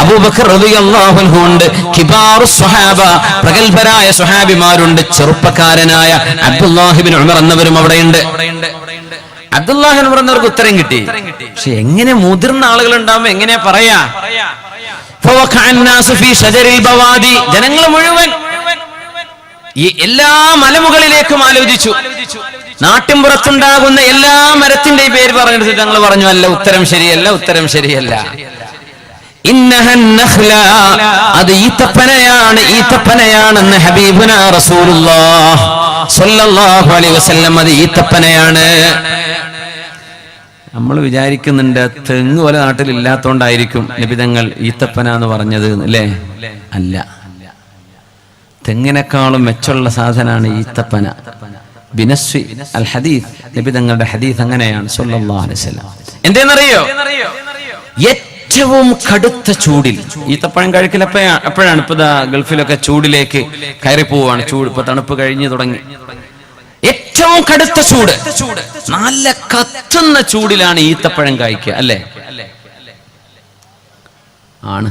അബൂബക്കർ റളിയല്ലാഹു അൻഹു ഉണ്ട്, കിബാറുസ് സ്വഹാബ, പ്രഗൽഭരായ സ്വഹാബിമാരുണ്ട്, ചെറുപ്പക്കാരനായ അബ്ദുല്ലാഹി ഇബ്നു ഉമർ എന്നവരും അവിടെയുണ്ട്. അബ്ദുല്ലാഹി ഇബ്നു ഉമർ എന്നവർക്ക് ഉത്തരം കിട്ടി. പക്ഷെ എങ്ങനെ മുതിർന്ന ആളുകൾ ഉണ്ടാവുമ്പോ എങ്ങനെയാ പറയാ? ജനങ്ങൾ മുഴുവൻ ഈ എല്ലാ മലമുകളിലേക്കും ആലോചിച്ചു. നാട്ടിൻപുറത്തുണ്ടാകുന്ന എല്ലാ മരത്തിന്റെയും പേര് പറഞ്ഞെടുത്ത് ഞങ്ങൾ പറഞ്ഞു, അല്ല, ഉത്തരം ശരിയല്ല, ഉത്തരം ശരിയല്ല. അത് ഈത്തപ്പനയാണ്, ഈത്തപ്പനയാണെന്ന് ഹബീബുനാ റസൂലുള്ളാഹി സ്വല്ലല്ലാഹു അലൈഹി വസല്ലം. അത് ഈത്തപ്പനയാണ്. നമ്മൾ വിചാരിക്കുന്നുണ്ട് തെങ്ങ് പോലെ നാട്ടിൽ ഇല്ലാത്തോണ്ടായിരിക്കും നബി തങ്ങൾ ഈത്തപ്പന എന്ന് പറഞ്ഞത്, അല്ലേ? അല്ല, തെങ്ങിനേക്കാളും മെച്ചമുള്ള സാധനമാണ് ഈത്തപ്പന. ബിനസ്വി അൽ ഹദീസ്, നബി തങ്ങളുടെ ഹദീസ് അങ്ങനെയാണ് സല്ലല്ലാഹു അലൈഹി വസല്ലം. എന്തെന്നറിയോ? ഏറ്റവും കടുത്ത ചൂടിൽ ഈത്തപ്പഴം കഴിക്കൽ എപ്പോഴാണ്? ഇപ്പൊ ഗൾഫിലൊക്കെ ചൂടിലേക്ക് കയറി പോവാണ്. ചൂട് ഇപ്പൊ തണുപ്പ് കഴിഞ്ഞു തുടങ്ങി. ഏറ്റവും കടുത്ത ചൂട്, നല്ല കത്തുന്ന ചൂടിലാണ് ഈത്തപ്പഴം കഴിക്കുക, അല്ലേ? ആണ്.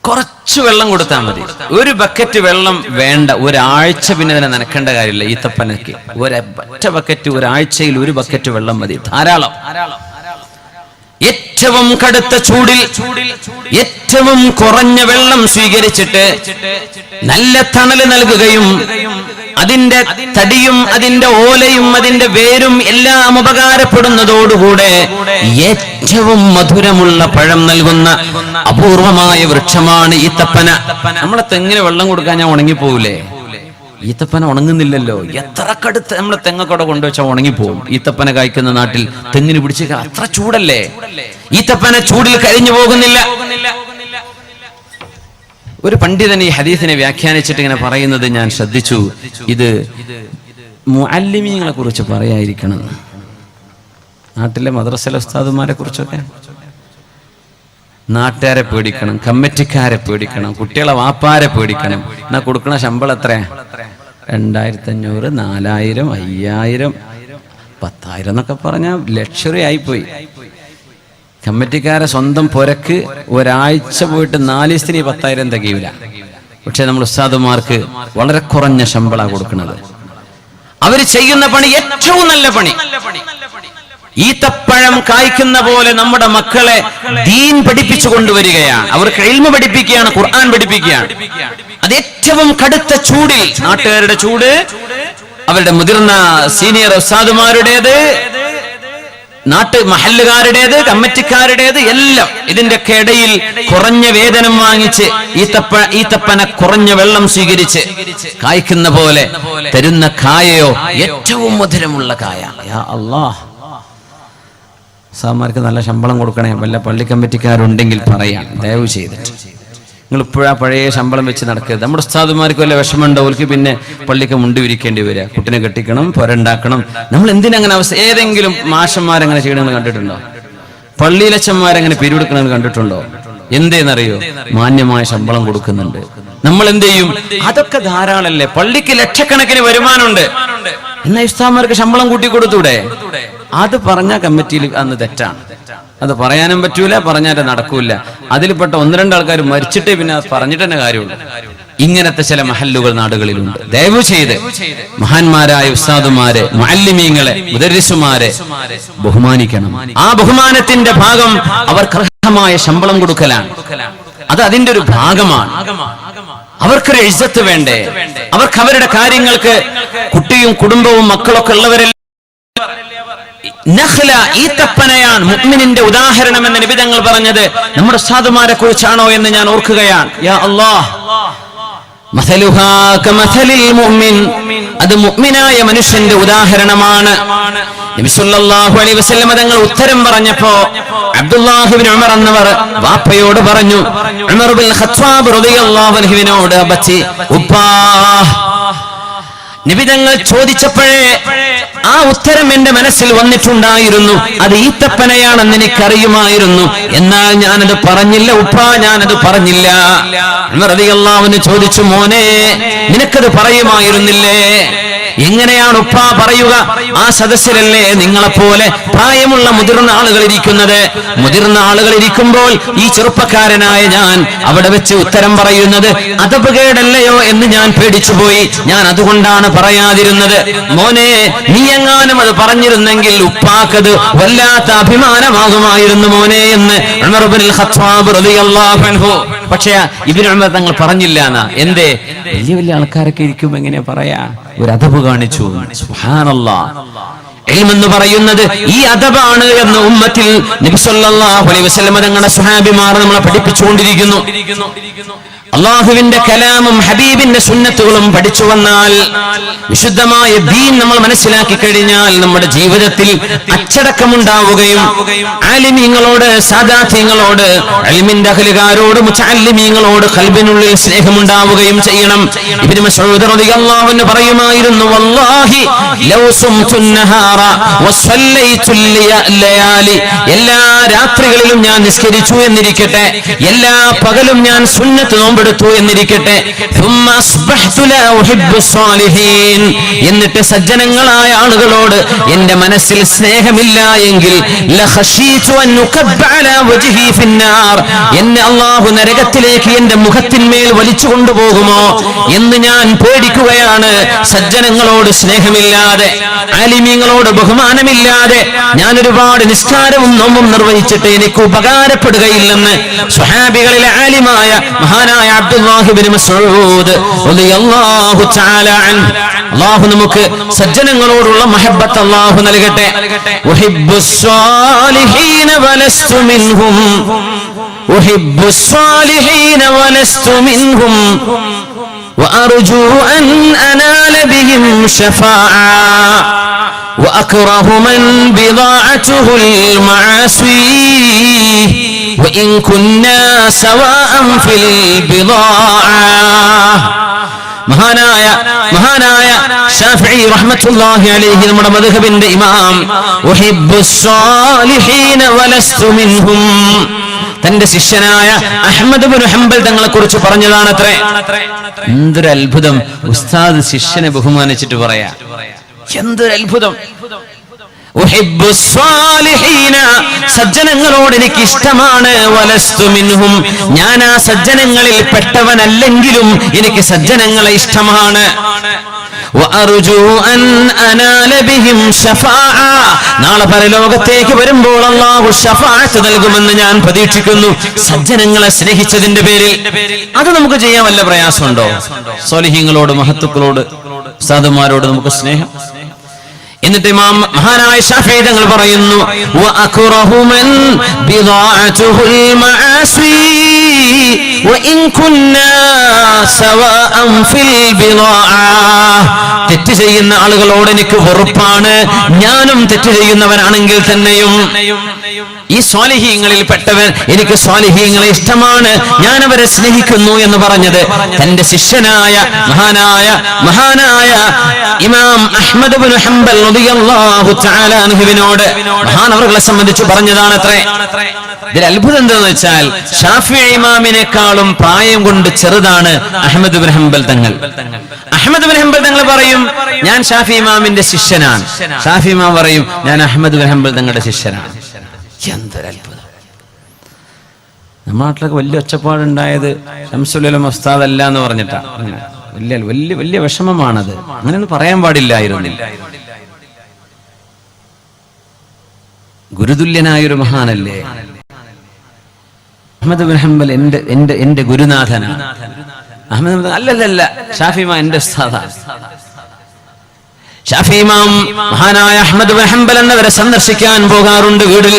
കുറച്ച് വെള്ളം കൊടുത്താൽ മതി. ഒരു ബക്കറ്റ് വെള്ളം വേണ്ട, ഒരാഴ്ച പിന്നെ അതിനെ നനക്കേണ്ട കാര്യമില്ല. ഈത്തപ്പനയ്ക്ക് ഒറ്റ ബക്കറ്റ്, ഒരാഴ്ചയിൽ ഒരു ബക്കറ്റ് വെള്ളം മതി, ധാരാളം. ഏറ്റവും കടുത്ത ചൂടിൽ ഏറ്റവും കുറഞ്ഞ വെള്ളം സ്വീകരിച്ചിട്ട് നല്ല തണല് നൽകുകയും അതിന്റെ തടിയും അതിന്റെ ഓലയും അതിന്റെ വേരും എല്ലാം ഉപകാരപ്പെടുന്നതോടുകൂടെ ഏറ്റവും മധുരമുള്ള പഴം നൽകുന്ന അപൂർവമായ വൃക്ഷമാണ് ഈത്തപ്പന. നമ്മളെ തെങ്ങിന് വെള്ളം കൊടുക്കാൻ ഞാൻ ഉണങ്ങിപ്പോവില്ലേ? ഈത്തപ്പന ഉണങ്ങുന്നില്ലല്ലോ. എത്ര കടുത്ത് നമ്മളെ തെങ്ങൊക്കെ കൊണ്ടുവച്ചാൽ ഉണങ്ങിപ്പോവും. ഈത്തപ്പന കായ്ക്കുന്ന നാട്ടിൽ തെങ്ങിന് പിടിച്ച് അത്ര ചൂടല്ലേ? ഈത്തപ്പന ചൂടിൽ കരിഞ്ഞു പോകുന്നില്ല. ഒരു പണ്ഡിതൻ ഈ ഹദീസിനെ വ്യാഖ്യാനിച്ചിട്ട് ഇങ്ങനെ പറയുന്നത് ഞാൻ ശ്രദ്ധിച്ചു. ഇത് മുഅല്ലിമീങ്ങളെ കുറിച്ച് പറയാതിരിക്കണം. നാട്ടിലെ മദ്രസയിലെ ഉസ്താദുമാരെ കുറിച്ചൊക്കെ നാട്ടുകാരെ പേടിക്കണം, കമ്മിറ്റിക്കാരെ പേടിക്കണം, കുട്ടികളെ വാപ്പാരെ പേടിക്കണം. എന്നാ കൊടുക്കണ ശമ്പളം എത്രയാ? 2500, 4000, 5000, 10,000 എന്നൊക്കെ പറഞ്ഞാൽ ലക്ഷറി ആയിപ്പോയി. കമ്മിറ്റിക്കാരെ സ്വന്തം പുരക്ക് ഒരാഴ്ച പോയിട്ട് 4 ദിവസത്തിന് 10,000 തികയില്ല. പക്ഷെ നമ്മൾ ഉസ്താദുമാർക്ക് വളരെ കുറഞ്ഞ ശമ്പളമാണ് കൊടുക്കുന്നത്. അവർ ചെയ്യുന്ന പണി ഏറ്റവും നല്ല പണി. ഈത്തപ്പഴം കായ്ക്കുന്ന പോലെ നമ്മുടെ മക്കളെ ദീൻ പഠിപ്പിച്ചു കൊണ്ടുവരികയാണ്. അവർക്ക് ഇൽമു പഠിപ്പിക്കുകയാണ്, ഖുർആൻ പഠിപ്പിക്കുകയാണ്. അത് ഏറ്റവും കടുത്ത ചൂടിൽ, നാട്ടുകാരുടെ ചൂട്, അവരുടെ മുതിർന്ന സീനിയർ ഉസ്താദുമാരുടേത്, നാട്ട് മഹല്ലുകാരുടേത്, കമ്മിറ്റിക്കാരുടേത്, എല്ലാം ഇതിന്റെയൊക്കെ ഇടയിൽ കുറഞ്ഞ വേതനം വാങ്ങിച്ച് ഈത്തപ്പന കുറഞ്ഞ വെള്ളം സ്വീകരിച്ച് കായ്ക്കുന്ന പോലെ തരുന്ന കായയോ ഏറ്റവും മധുരമുള്ള കായ. യാ അല്ലാഹ്, ഉസ്താദുമാർക്ക് നല്ല ശമ്പളം കൊടുക്കണേ. വല്ല പള്ളി കമ്മിറ്റിക്കാരുണ്ടെങ്കിൽ പറയാം, ദയവ് ചെയ്തിട്ട്. നിങ്ങൾ ഇപ്പോഴാ പഴയ ശമ്പളം വെച്ച് നടക്കരുത്. നമ്മുടെ ഉസ്താദുമാർക്ക് വല്ല വിഷമമുണ്ടോ? അവർക്ക് പിന്നെ പള്ളിക്ക് മുണ്ട് വിരിക്കേണ്ടി വരിക, കുട്ടിനെ കെട്ടിക്കണം, പുരണ്ടാക്കണം. നമ്മൾ എന്തിനങ്ങനെ അവസ്ഥ? ഏതെങ്കിലും മാഷന്മാരങ്ങനെ ചെയ്യണമെന്ന് കണ്ടിട്ടുണ്ടോ? പള്ളിയിലച്ചന്മാരങ്ങനെ പിരിവെടുക്കണമെന്ന് കണ്ടിട്ടുണ്ടോ? എന്തേന്നറിയോ? മാന്യമായ ശമ്പളം കൊടുക്കുന്നുണ്ട്. നമ്മൾ എന്ത് ചെയ്യും? അതൊക്കെ ധാരാളല്ലേ? പള്ളിക്ക് ലക്ഷക്കണക്കിന് വരുമാനമുണ്ട്. എന്നാ ഉസ്താദുമാർക്ക് ശമ്പളം കൂട്ടി കൊടുത്തൂടെ? അത് പറഞ്ഞ കമ്മിറ്റിയിൽ അന്ന് തെറ്റാണ്. അത് പറയാനും പറ്റൂല, പറഞ്ഞാൽ നടക്കൂല. അതിൽപ്പെട്ട 1-2 ആൾക്കാർ മരിച്ചിട്ടേ പിന്നെ പറഞ്ഞിട്ട് തന്നെ കാര്യമുള്ളൂ. ഇങ്ങനത്തെ ചില മഹല്ലുകൾ നാടുകളിലുണ്ട്. ദയവ് ചെയ്ത് മഹാന്മാരായ ഉസ്താദുമാരെ, മുഅല്ലിമീങ്ങളെ, മുദർരിസുമാരെ ബഹുമാനിക്കണം. ആ ബഹുമാനത്തിന്റെ ഭാഗം അവർക്ക് അർഹമായ ശമ്പളം കൊടുക്കലാണ്. അത് അതിന്റെ ഒരു ഭാഗമാണ്. അവർക്കൊരു ഇസ്സത്ത് വേണ്ടേ? അവർക്ക് അവരുടെ കാര്യങ്ങൾക്ക് കുട്ടിയും കുടുംബവും മക്കളൊക്കെ ഉള്ളവരെല്ലാം നഖ്ല, ഈത്തപ്പനയാണ് മുഅ്മിനിന്റെ ഉദാഹരണം എന്ന് നബി തങ്ങൾ പറഞ്ഞത് നമ്മുടെ ഉസ്താദുമാരെ കുറിച്ചാണോ എന്ന് ഞാൻ ഓർക്കുകയാണ്. യാ അല്ലാഹ്, മസലുഹാ കമസലിൽ മുഅ്മിൻ, അത് മുഅ്മിനായ മനുഷ്യന്റെ ഉദാഹരണമാണ്. നബി സല്ലല്ലാഹു അലൈഹി വസല്ലം തങ്ങൾ ഉത്തരം പറഞ്ഞപ്പോ അബ്ദുല്ലാഹ് ഇബ്നു ഉമർ എന്നവർ വാപ്പയോട് പറഞ്ഞു, ഉമർ ഇബ്നുൽ ഖത്താബ് റളിയല്ലാഹു അൻഹുവിനോട് ബച്ചി ഉപ്പാ. നബി തങ്ങൾ ചോദിച്ചപ്പോഴേ ആ ഉത്തരം എന്റെ മനസ്സിൽ വന്നിട്ടുണ്ടായിരുന്നു. അത് ഈത്തപ്പനയാണെന്ന് എനിക്കറിയുമായിരുന്നു, എന്നാൽ ഞാനത് പറഞ്ഞില്ല ഉപ്പാ, ഞാനത് പറഞ്ഞില്ല. ഉമർ റളിയല്ലാഹു അൻഹു ചോദിച്ചു, മോനെ നിനക്കത് പറയുമായിരുന്നില്ലേ? എങ്ങനെയാണ് ഉപ്പാ പറയുക? ആ സദസ്സിലല്ലേ നിങ്ങളെപ്പോലെ പ്രായമുള്ള മുതിർന്ന ആളുകൾ ഇരിക്കുന്നത്? മുതിർന്ന ആളുകൾ ഇരിക്കുമ്പോൾ ഈ ചെറുപ്പക്കാരനായ ഞാൻ അവിടെ വെച്ച് ഉത്തരം പറയുന്നത് അദബുകേടല്ലയോ എന്ന് ഞാൻ പേടിച്ചുപോയി. ഞാൻ അതുകൊണ്ടാണ് പറയാതിരുന്നത്. മോനെ, നീ എങ്ങാനും അത് പറഞ്ഞിരുന്നെങ്കിൽ ഉപ്പാക്കത് വല്ലാത്ത അഭിമാനമാകുമായിരുന്നു മോനെ എന്ന് ഉമർ ഇബ്നുൽ ഖത്താബ് റളിയല്ലാഹു അൻഹു. പക്ഷേ ഇബ്നു ഉമർ തങ്ങൾ പറഞ്ഞില്ല എന്നാ. എന്തേ? വലിയ വലിയ ആൾക്കാരൊക്കെ ഇരിക്കും, എങ്ങനെ പറയാ? ഒരു അദബ് കാണിച്ചു. സുബ്ഹാനല്ലാഹ്, ഇൽമ് എന്ന് പറയുന്നത് ഈ അദബാണ് എന്ന് ഉമ്മത്തിൽ നബി സല്ലല്ലാഹു അലൈഹി വസല്ലം തങ്ങളുടെ സ്വഹാബിമാർ നമ്മളെ പഠിപ്പിച്ചുകൊണ്ടിരിക്കുന്നു. അള്ളാഹുവിന്റെ കലാമും ഹബീബിന്റെ സുന്നത്തുകളും പഠിച്ചു വന്നാൽ, വിശുദ്ധമായ ദീൻ നമ്മൾ മനസ്സിലാക്കി കഴിഞ്ഞാൽ നമ്മുടെ ജീവിതത്തിൽ അച്ചടക്കമുണ്ടാവുകയും ആലിമീങ്ങളോട്, സാദാത്യങ്ങളോട്, ഇൽമിന്റെ അഹ്ലുകാരോട്, മുതഅല്ലിമീങ്ങളോട് ഖൽബിനുള്ളിൽ സ്നേഹമുണ്ടാവുകയും ചെയ്യണം. ഇബ്നു മസ്ഊദ് റളിയല്ലാഹു അൻഹു പറയുമായിരുന്നു, വല്ലാഹി ലൗ സുംതു നഹാറ വസല്ലൈതു ലയാലി, എല്ലാ രാത്രികളിലും ഞാൻ നിസ്കരിച്ചു എന്നിരിക്കട്ടെ, എല്ലാ പകലും ഞാൻ സുന്നത്ത് നോമ്പെടുത്തു എന്നിരിക്കട്ടെ, എന്നിട്ട് സജ്ജനങ്ങളായ ആളുകളോട് എന്റെ മനസ്സിൽ സ്നേഹമില്ല എങ്കിൽ എന്നെ അല്ലാഹു നരകത്തിലേക്ക് എന്റെ മുഖത്തിന്മേൽ വലിച്ചു കൊണ്ടുപോകുമോ എന്ന് ഞാൻ പേടിക്കുകയാണ്. സജ്ജനങ്ങളോട് സ്നേഹമില്ലാതെ, ആലിമീങ്ങളോട് ബഹുമാനമില്ലാതെ ഞാൻ ഒരുപാട് നിസ്കാരവും നോമ്പും നിർവഹിച്ചിട്ട് എനിക്ക് ഉപകാരപ്പെടുകയില്ലെന്ന് സ്വഹാബികളിലെ ആലിമായ മഹാനായ അബ്ദുല്ലാഹി ഇബ്നു മസ്ഊദ് റളിയല്ലാഹു തആല അൻഹു. അല്ലാഹു നമുക്ക് സജ്ജനങ്ങളോടുള്ള മഹബ്ബത്ത് അല്ലാഹു നൽകട്ടെ. ഉഹിബ്ബുസ് സ്വാലിഹീന വലസ്തു മിൻഹും, ഉഹിബ്ബുസ് സ്വാലിഹീന വലസ്തു മിൻഹും വഅർജു അൻ അനാല ബിഹിം ശഫാഅ وأكره من بضاعته المعاصي وإن كنا سواء في البضاعة. മഹാനായ ശാഫിഈ റഹ്മത്തുള്ളാഹി അലൈഹി നമ്മുടെ മദ്ഹബിന്റെ ഇമാം, ഉഹിബ്ബുസ് സ്വാലിഹീന വലസ്തു മിൻഹും, തന്റെ ശിഷ്യനായ അഹ്മദ് ഇബ്നു ഹംബൽ തങ്ങളെ കുറിച്ച് പറഞ്ഞതാണത്രേ. എന്തൊരു അത്ഭുതം! ഉസ്താദ് ശിഷ്യനെ ബഹുമാനിച്ചിട്ട് പറയാ, എന്തൊരു അത്ഭുതം! സജ്ജനങ്ങളോട് എനിക്ക് ഇഷ്ടമാണ്, വലസ്തു മിൻഹും, ഞാൻ ആ സജ്ജനങ്ങളിൽ പെട്ടവനല്ലെങ്കിലും എനിക്ക് സജ്ജനങ്ങളെ ഇഷ്ടമാണ്. നാളെ പരലോകത്തേക്ക് വരുമ്പോൾ അല്ലാഹു ശഫാഅത്ത് നൽകുമെന്ന് ഞാൻ പ്രതീക്ഷിക്കുന്നു, സജ്ജനങ്ങളെ സ്നേഹിച്ചതിന്റെ പേരിൽ. അത് നമുക്ക് ചെയ്യാൻ വല്ല പ്രയാസമുണ്ടോ? സ്വാലിഹീങ്ങളോട്, മഹത്തുക്കളോട്, ഉസ്താദുമാരോട് നമുക്ക് സ്നേഹം. എന്നിട്ട് ഇമാം മഹാനായ ശാഫിഈ തങ്ങൾ പറയുന്നു, വഅക്റഹു മൻ ബിദാഅതുൽ മആസി വഇൻ കുന്നാ സവാഅൻ ഫിൽ ബിദാഅ. തെറ്റ് ചെയ്യുന്ന ആളുകളോട് എനിക്ക് വെറുപ്പാണ്, ഞാനും തെറ്റ് ചെയ്യുന്നവനാണെങ്കിൽ തന്നെയും. ഈ സ്വാലിഹീങ്ങളിൽ പെട്ടവൻ, എനിക്ക് സ്വാലിഹീങ്ങളെ ഇഷ്ടമാണ്, ഞാൻ അവരെ സ്നേഹിക്കുന്നു എന്ന് പറഞ്ഞത് തന്റെ ശിഷ്യനായ മഹാനായ ഇമാം അഹ്മദ് ഇബ്നു ഹംബൽ റളിയല്ലാഹു തആല അൻഹുവിനോട് മഹാനവറുകളെ സംബന്ധിച്ച് പറഞ്ഞതാണത്രേ. ഇതിൽ അത്ഭുതം എന്താണെന്ന് വെച്ചാൽ, ശാഫിഈ ഇമാമിനേക്കാളും പ്രായം കൊണ്ട് ചെറുതാണ് അഹ്മദ് ഇബ്നു ഹംബൽ തങ്ങൾ. അഹ്മദ് ഇബ്നു ഹംബൽ തങ്ങൾ പറയും, ഞാൻ ഷാഫി ഇമാമിന്റെ ശിഷ്യനാണ്. ഷാഫി ഇമാം പറയും, ഞാൻ അഹ്മദ് ഇബ്നു ഹംബൽ തങ്ങളുടെ ശിഷ്യനാണ്. എന്തൊരത്ഭുതം! നമ്മുടെ നാട്ടിലൊക്കെ വലിയ ഒച്ചപ്പാടുണ്ടായത് ശംസുൽ ഉലമ ഉസ്താദ് അല്ല എന്ന് പറഞ്ഞിട്ടാ. വലിയ വിഷമമാണത്. അങ്ങനെയൊന്നും പറയാൻ പാടില്ലായിരുന്നു. ഗുരുതുല്യനായൊരു മഹാനല്ലേ അഹ്മദ് ഇബ്നു ഹംബൽ. എന്റെ ഗുരുനാഥനാണ് അഹ്മദ്. അല്ലല്ല, ഷാഫി ഇമാം എന്റെ ഉസ്താദാണ്. ഷാഫി ഇമാം മഹാനായ അഹ്മദ് ഇബ്നു ഹംബൽ എന്നവരെ സന്ദർശിക്കാൻ പോകാറുണ്ട് വീട്ടിൽ.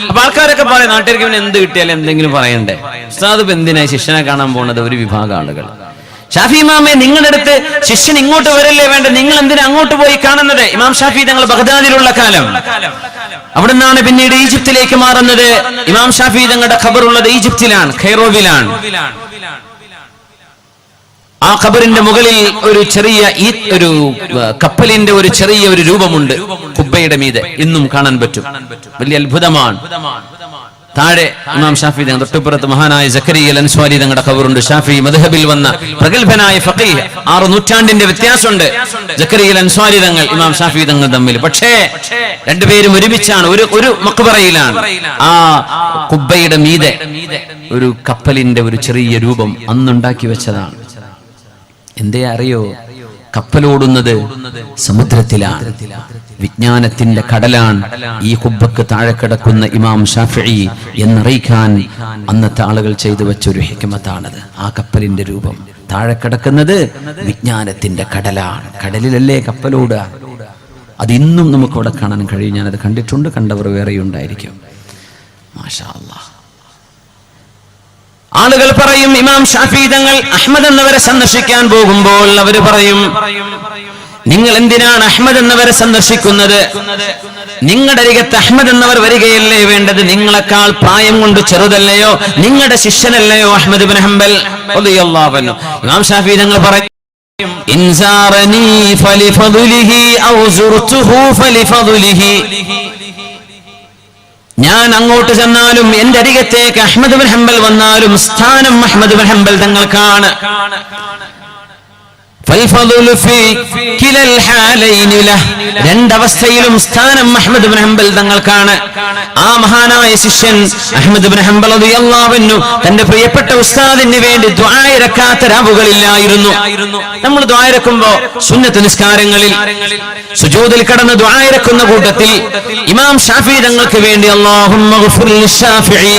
അപ്പൊ ആൾക്കാരൊക്കെ പറയും, നാട്ടുകാർക്ക് ഇവന് എന്ത് കിട്ടിയാലും എന്തെങ്കിലും പറയണ്ടേ, ഉസ്താദ് ഇപ്പൊ എന്തിനായി ശിഷ്യനെ കാണാൻ പോകുന്നത്? ഒരു വിഭാഗം ആളുകൾ, ഷാഫി ഇമാമെ നിങ്ങളുടെ അടുത്ത് ശിഷ്യൻ ഇങ്ങോട്ട് വരല്ലേ വേണ്ട, നിങ്ങൾ എന്തിനാ അങ്ങോട്ട് പോയി കാണുന്നത്? ഇമാം ഷാഫി തങ്ങൾ ബഗ്ദാദിലുള്ള കാലം, അവിടെ നിന്നാണ് പിന്നീട് ഈജിപ്തിലേക്ക് മാറുന്നത്. ഇമാം ഷാഫി തങ്ങളുടെ ഖബറുള്ളത് ഈജിപ്തിലാണ്, ഖൈറോവിലാണ്. ആ ഖബറിന്റെ മുകളിൽ ഒരു ചെറിയ ഒരു കപ്പലിന്റെ ഒരു ചെറിയ ഒരു രൂപമുണ്ട് കുബ്ബയുടെ മീതെ, ഇന്നും കാണാൻ പറ്റും. വലിയ അത്ഭുതമാണ്. താഴെ ഇമാം ഷാഫി തങ്ങൾ, തൊട്ടുപുറത്ത് മഹാനായ സക്കരിയ അൽ അൻസ്വാരി തങ്ങളുടെ ഖബറുണ്ട്. ഷാഫി മദ്ഹബിൽ വന്ന പ്രഗൽഭനായ ഫഖീഹ്, 6 നൂറ്റാണ്ടിന്റെ വ്യത്യാസമുണ്ട് സക്കരിയ അൽ അൻസ്വാരി തങ്ങൾ ഇമാം ഷാഫി തങ്ങൾ തമ്മിൽ. പക്ഷേ രണ്ടുപേരും ഒരുമിച്ചാണ്, ഒരു മഖ്ബറയിലാണ്. ആ കുബ്ബയുടെ മീതെ ഒരു കപ്പലിന്റെ ഒരു ചെറിയ രൂപം അന്നുണ്ടാക്കി വെച്ചതാണ്. എന്തേ അറിയോ? കപ്പലോടുന്നത് സമുദ്രത്തിലാണ്, വിജ്ഞാനത്തിന്റെ കടലാണ്. ഈ കുബ്ബക്ക് താഴെ കിടക്കുന്ന ഇമാം ഷാഫിഈ എന്നറിയിക്കാൻ അന്നത്തെ ആളുകൾ ചെയ്തു വെച്ചൊരു ഹിക്മത്താണത്. ആ കപ്പലിന്റെ രൂപം താഴെ കിടക്കുന്നത് വിജ്ഞാനത്തിന്റെ കടലാണ്. കടലിലല്ലേ കപ്പലോടുക? അതിന്നും നമുക്കവിടെ കാണാൻ കഴിയും. ഞാനത് കണ്ടിട്ടുണ്ട്, കണ്ടവർ വേറെയുണ്ടായിരിക്കും. മാഷാ അല്ലാഹ്. ആളുകൾ പറയും ഇമാം ഷാഫി തങ്ങൾ അഹ്മദ് എന്നവരെ സന്ദർശിക്കാൻ പോകുമ്പോൾ അവര് പറയും, നിങ്ങൾ എന്തിനാണ് അഹ്മദ് എന്നവരെ സന്ദർശിക്കുന്നത്? നിങ്ങളുടെ അരികത്ത് അഹ്മദ് എന്നവർ വരികയല്ലേ വേണ്ടത്? നിങ്ങളെക്കാൾ പ്രായം കൊണ്ട് ചെറുതല്ലയോ? നിങ്ങളുടെ ശിഷ്യനല്ലയോ അഹ്മദ് ഇബ്നു ഹംബൽ റളിയല്ലാഹു അൻഹു? ഇമാം ഷാഫി തങ്ങൾ പറയും, ഇൻസാറനി ഫലിഫദ്ലിഹി ഔ സുർതുഹു ഫലിഫദ്ലിഹി. ഞാൻ അങ്ങോട്ട് ചെന്നാലും എന്റെ അരികത്തേക്ക് അഹ്മദ് ഇബ്നു ഹംബൽ വന്നാലും സ്ഥാനം അഹ്മദ് ഇബ്നു ഹംബൽ തങ്ങൾക്കാണ്. രണ്ടവസ്ഥയിലും സ്ഥാനം അഹ്മദ് ഇബ്നു ഹംബൽ തങ്ങൾക്കാണ്. ആ മഹാനായ ശിഷ്യൻ അഹ്മദ് ഇബ്നു ഹംബൽ റളിയല്ലാഹു അൻഹു തന്റെ പ്രിയപ്പെട്ട ഉസ്താദിന് വേണ്ടി ദുആ ഇറക്കാത്ത രാവുകളില്ലായിരുന്നു. നമ്മൾ ദുആ ഇറക്കുമ്പോൾ സുന്നത്ത് നിസ്കാരങ്ങളിൽ സുജൂദിൽ കടന്ന് ദുആ ഇറക്കുന്ന കൂട്ടത്തിൽ ഇമാം ഷാഫി തങ്ങൾക്ക് വേണ്ടി അല്ലാഹുമ്മ ഗ്ഫിർ ലിശ്ശാഫിഈ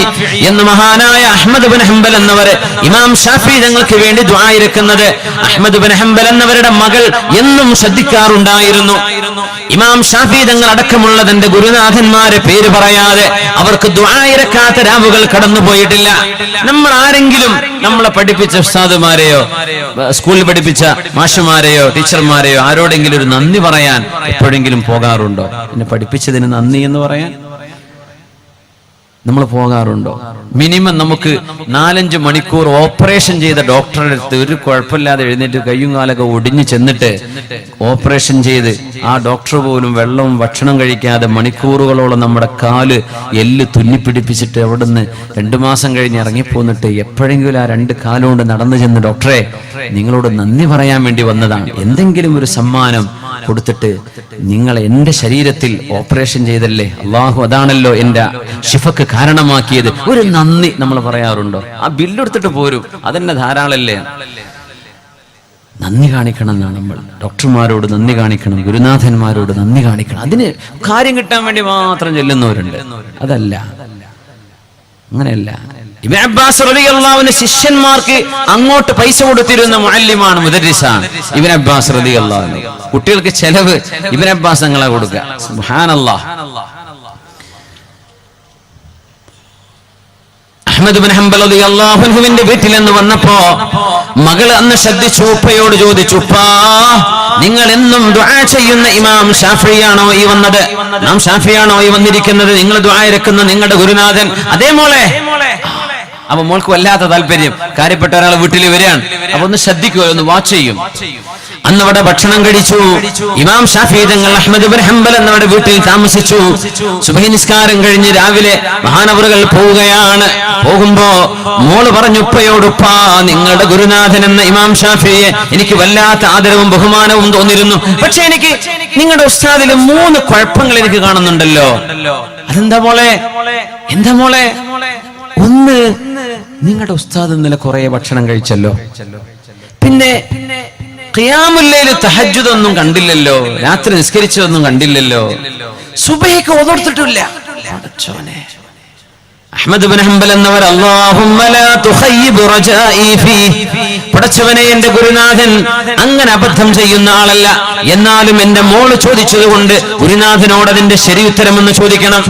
എന്ന് മഹാനായ അഹ്മദ് ഇബ്നു ഹംബൽ എന്നവർ ഇമാം ഷാഫി തങ്ങൾക്ക് വേണ്ടി ദുആ ഇറക്കുന്നത് അഹ്മദ് ഇബ്നു ഹംബൽ എന്നവരുടെ മകൾ എന്നും ശ്രദ്ധിക്കാറുണ്ടായിരുന്നു. ഇമാം ഷാഫി തങ്ങൾ അടക്കമുള്ള തന്റെ ഗുരുനാഥന്മാരെ പേര് പറയാതെ അവർക്ക് ദുആ ഇറക്കാത്ത രാവുകൾ കടന്നുപോയിട്ടില്ല. നമ്മൾ ആരെങ്കിലും നമ്മളെ പഠിപ്പിച്ച ഉസ്താദുമാരെയോ സ്കൂളിൽ പഠിപ്പിച്ച മാഷുമാരെയോ ടീച്ചർമാരെയോ ആരോടെങ്കിലും ഒരു നന്ദി പറയാൻ എപ്പോഴെങ്കിലും പോകാറുണ്ടോ? എന്നെ പഠിപ്പിച്ചതിന് നന്ദി എന്ന് പറയാൻ നമ്മൾ പോകാറുണ്ടോ? മിനിമം നമുക്ക് 4-5 മണിക്കൂർ ഓപ്പറേഷൻ ചെയ്ത ഡോക്ടറുടെ അടുത്ത് ഒരു കുഴപ്പമില്ലാതെ എഴുന്നേറ്റ് കയ്യും കാലൊക്കെ ഒടിഞ്ഞു ചെന്നിട്ട് ഓപ്പറേഷൻ ചെയ്ത് ആ ഡോക്ടർ പോലും വെള്ളവും ഭക്ഷണം കഴിക്കാതെ മണിക്കൂറുകളോളം നമ്മുടെ കാല് എല്ല് തുന്നിപ്പിടിപ്പിച്ചിട്ട് അവിടുന്ന് 2 മാസം കഴിഞ്ഞ് ഇറങ്ങിപ്പോന്നിട്ട് എപ്പോഴെങ്കിലും ആ 2 കാലുകൊണ്ട് നടന്നു ചെന്ന് ഡോക്ടറെ നിങ്ങളോട് നന്ദി പറയാൻ വേണ്ടി വന്നതാണ്, എന്തെങ്കിലും ഒരു സമ്മാനം കൊടുത്തിട്ട് നിങ്ങൾ എന്റെ ശരീരത്തിൽ ഓപ്പറേഷൻ ചെയ്തല്ലേ, അള്ളാഹു അതാണല്ലോ എന്റെ ശിഫക്ക് കാരണമാക്കിയത്, ഒരു നന്ദി നമ്മൾ പറയാറുണ്ടോ? ആ ബില്ലെടുത്തിട്ട് പോരും, അതെന്നെ ധാരാളല്ലേ. നന്ദി കാണിക്കണം എന്നാണ് നമ്മൾ. ഡോക്ടർമാരോട് നന്ദി കാണിക്കണം, ഗുരുനാഥന്മാരോട് നന്ദി കാണിക്കണം. അതിന് കാര്യം കിട്ടാൻ വേണ്ടി മാത്രം ചെല്ലുന്നവരുണ്ട്. അതല്ല, അങ്ങനെയല്ല. ഇബ്നു അബ്ബാസ് റളിയല്ലാഹു അൻഹു ശിഷ്യന്മാർക്ക് അങ്ങോട്ട് പൈസ കൊടുത്തിരുന്ന മുഅല്ലിമാണ്, മുദർരിസാണ് ഇബ്നു അബ്ബാസ് റളിയല്ലാഹു അൻഹു. കുട്ടികൾക്ക് ചെലവ് ഇബ്നു അബ്ബാസ് തങ്ങളെ കൊടുക്കുക. സുബ്ഹാനല്ലാഹ്. അഹ്മദ് ഇബ്നു ഹംബൽ റളിയല്ലാഹു അൻഹുവിന്റെ വീട്ടിൽ നിന്ന് വന്നപ്പോ മകൾ അന്ന് ശ്രദ്ധിച്ചു, ഉപ്പയോട് ചോദിച്ചു, ഉപ്പാ നിങ്ങൾ എന്നും ദുആ ചെയ്യുന്ന ഇമാം ഷാഫിയാണോ ഈ വന്നത്? ഇമാം ഷാഫിയാണോ ഈ വന്നിരിക്കുന്നത്? നിങ്ങൾ ദുആ ഇറക്കുന്ന നിങ്ങളുടെ ഗുരുനാഥൻ? അതേ മോളെ. അപ്പൊ മോൾക്ക് വല്ലാത്ത താല്പര്യം, കാര്യപ്പെട്ട ഒരാൾ വീട്ടിൽ വരികയാണ്, അപ്പൊ ഒന്ന് ശ്രദ്ധിക്കുക, ഒന്ന് വാച്ച് ചെയ്യും. അന്ന് അവിടെ ഭക്ഷണം കഴിച്ചു. ഇമാം ഷാഫി തങ്ങൾ അഹ്മദ് ഇബ്നു ഹംബൽ എന്നവരുടെ വീട്ടിൽ താമസിച്ചു. സുബഹി നിസ്കാരം കഴിഞ്ഞ് രാവിലെ മഹാനവറുകൾ പോവുകയാണ്. പോകുമ്പോ മോള് പറഞ്ഞു ഉപ്പയോട്, ഉപ്പാ നിങ്ങളുടെ ഗുരുനാഥൻ എന്ന ഇമാം ഷാഫിയെ എനിക്ക് വല്ലാത്ത ആദരവും ബഹുമാനവും തോന്നിയിരുന്നു, പക്ഷെ എനിക്ക് നിങ്ങളുടെ ഉസ്താദിൽ 3 കുഴപ്പങ്ങൾ എനിക്ക് കാണുന്നുണ്ടല്ലോ. അതെന്താ മോളെ? എന്താ മോളെ? ഒന്ന്, നിങ്ങളുടെ ഉസ്താദ് ഇന്നലെ കുറെ ഭക്ഷണം കഴിച്ചല്ലോ. പിന്നെ ഖിയാമുൽ ലൈൽ തഹജ്ജുദ് ഒന്നും കണ്ടില്ലല്ലോ, രാത്രി നിസ്കരിച്ചതൊന്നും കണ്ടില്ലല്ലോ, സുബഹിക്ക് ഓതോർത്തിട്ടില്ല. അഹ്മദ് ഇബ്നു ഹംബൽ എന്നവർ അല്ലാഹുമ്മ ലാ തുഖയ്യിബ് റജാഇ ഫീ, പടച്ചവനെ എന്റെ ഗുരുനാഥൻ അങ്ങനെ അബദ്ധം ചെയ്യുന്ന ആളല്ല, എന്നാലും എന്റെ മോള് ചോദിച്ചതുകൊണ്ട് ഗുരുനാഥനോട് അതിന്റെ ശരി ഉത്തരമെന്ന് ചോദിക്കണം.